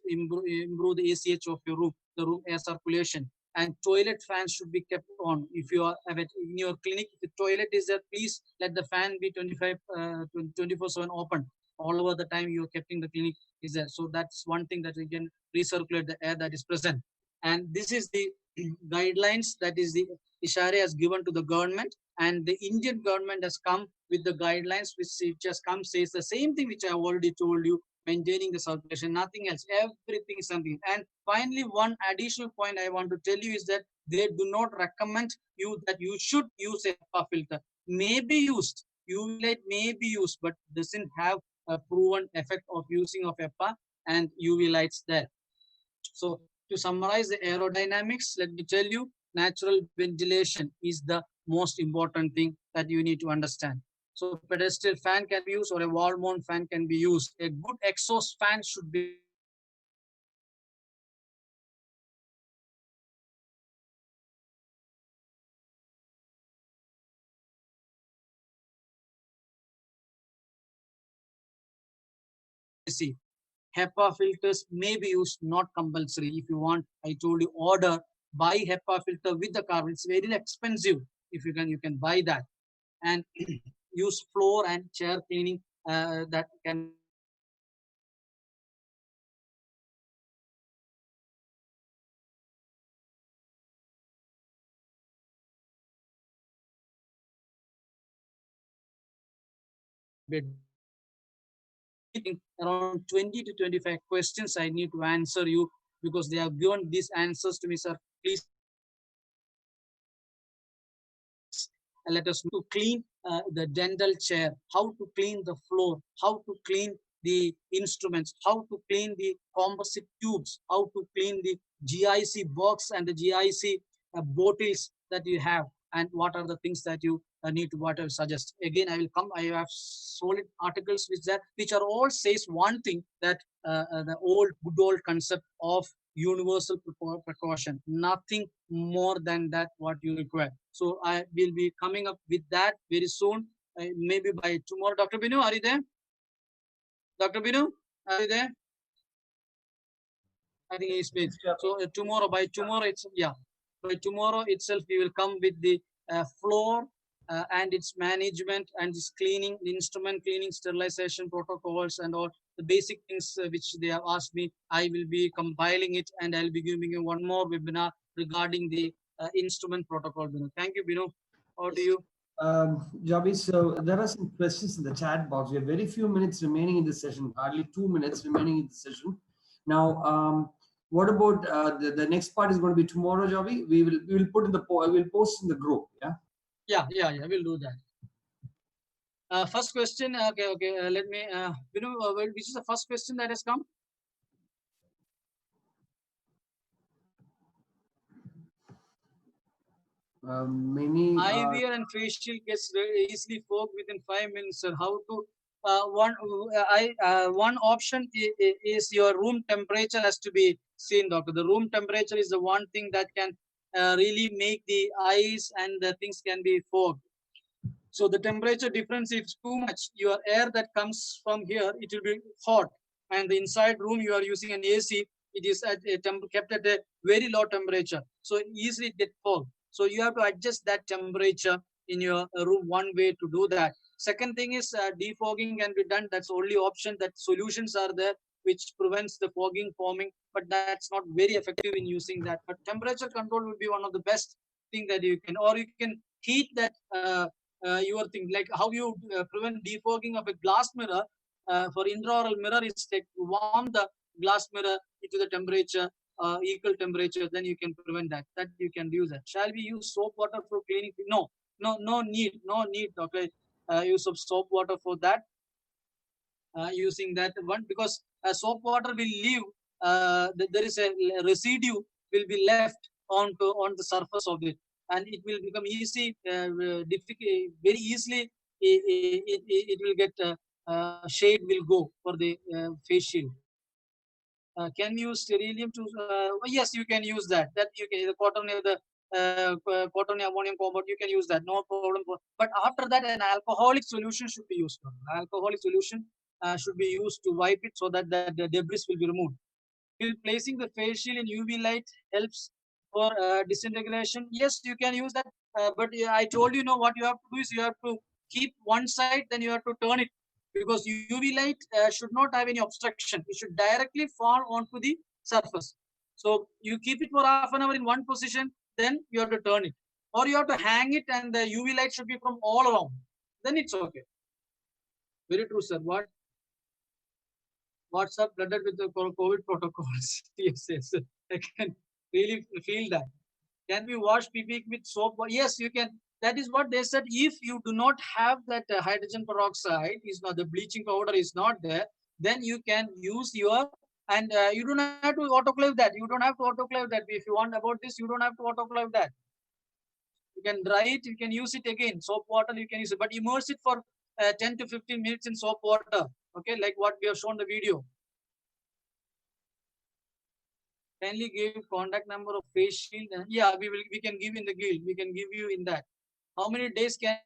the ACH of your room, the room air circulation. And toilet fans should be kept on. If you are in your clinic, the toilet is there, please let the fan be 24/7 open. All over the time you are keeping the clinic is there. So that's one thing that we can recirculate the air that is present. And this is the guidelines that is the Ishare has given to the government, and the Indian government has come with the guidelines which just come says the same thing which I have already told you, maintaining the circulation, nothing else, everything is something. And finally, one additional point I want to tell you is that they do not recommend you that you should use a HEPA filter. May be used, UV light may be used, but doesn't have a proven effect of using of HEPA and UV lights there. So to summarize the aerodynamics, let me tell you, natural ventilation is the most important thing that you need to understand. So pedestal fan can be used or a wall mount fan can be used. A good exhaust fan should be HEPA filters may be used, not compulsory. If you want, I told you, order, buy HEPA filter with the carbon. It's very expensive. If you can buy that. And use floor and chair cleaning that can be around 20 to 25 questions I need to answer you because they have given these answers to me, sir. Please let us know to clean the dental chair, how to clean the floor, how to clean the instruments, how to clean the composite tubes, how to clean the GIC box and the GIC bottles that you have, and what are the things that you need to what I suggest. Again, I will come. I have solid articles which are all says one thing, that the good old concept of universal precaution, nothing more than that what you require. So I will be coming up with that very soon, maybe by tomorrow. Dr. Binu, are you there? Dr. Binu, are you there? I think he's busy. So by tomorrow itself we will come with the floor and its management and its cleaning, the instrument cleaning, sterilization protocols and all the basic things which they have asked me. I will be compiling it and I'll be giving you one more webinar regarding the instrument protocol. Binu. Thank you, Binu. How do you? Jabi, so there are some questions in the chat box. We have very few minutes remaining in the session, hardly 2 minutes remaining in the session. Now, what about the next part is going to be tomorrow, Jabi? We will put in the we'll post in the group. Yeah. Yeah. We'll do that. First question. Okay. Let me. Which is the first question that has come? Many IVR and facial gets easily fogged within 5 minutes. Sir, how to? One option is your room temperature has to be seen, doctor. The room temperature is the one thing that can really make the eyes and the things can be fogged. So the temperature difference is too much. Your air that comes from here, it will be hot, and the inside room you are using an AC, it is kept at a very low temperature, so easily get fogged. So you have to adjust that temperature in your room. One way to do that. Second thing is defogging can be done. That's only option. That solutions are there which prevents the fogging forming, but that's not very effective in using that. But temperature control would be one of the best thing that you can, or you can heat that your thing, like how you prevent defogging of a glass mirror. For intraoral mirror, it's like warm the glass mirror into the temperature, equal temperature, then you can prevent that. That you can use that. Shall we use soap water for cleaning? No, no need. Okay, use of soap water for that. Using that one, because soap water will leave. There is a residue will be left on the surface of it, and it will become easy, difficult, very easily. It will get shade will go for the face shield. Can you use sterilium to? Yes, you can use that. That you can the cotton, the cotton ammonium compound. You can use that. No problem. But after that, an alcoholic solution should be used. Alcoholic solution should be used to wipe it so that the debris will be removed. Will placing the face shield in UV light helps for disintegration? Yes, you can use that. But I told you, what you have to do is you have to keep one side, then you have to turn it, because UV light should not have any obstruction. It should directly fall onto the surface. So you keep it for half an hour in one position, then you have to turn it, or you have to hang it, and the UV light should be from all around. Then it's okay. Very true, sir. What's up flooded with the COVID protocols? Yes. I can really feel that. Can we wash PPE with soap? Yes, you can. That is what they said. If you do not have that hydrogen peroxide, is not the bleaching powder is not there, then you can use your, and you don't have to autoclave that. You don't have to autoclave that. If you want about this, you don't have to autoclave that. You can dry it. You can use it again. Soap water, you can use it, but immerse it for 10 to 15 minutes in soap water. Okay, like what we have shown the video. Kindly give contact number of face shield. Yeah, we can give in the guild. We can give you in that. How many days can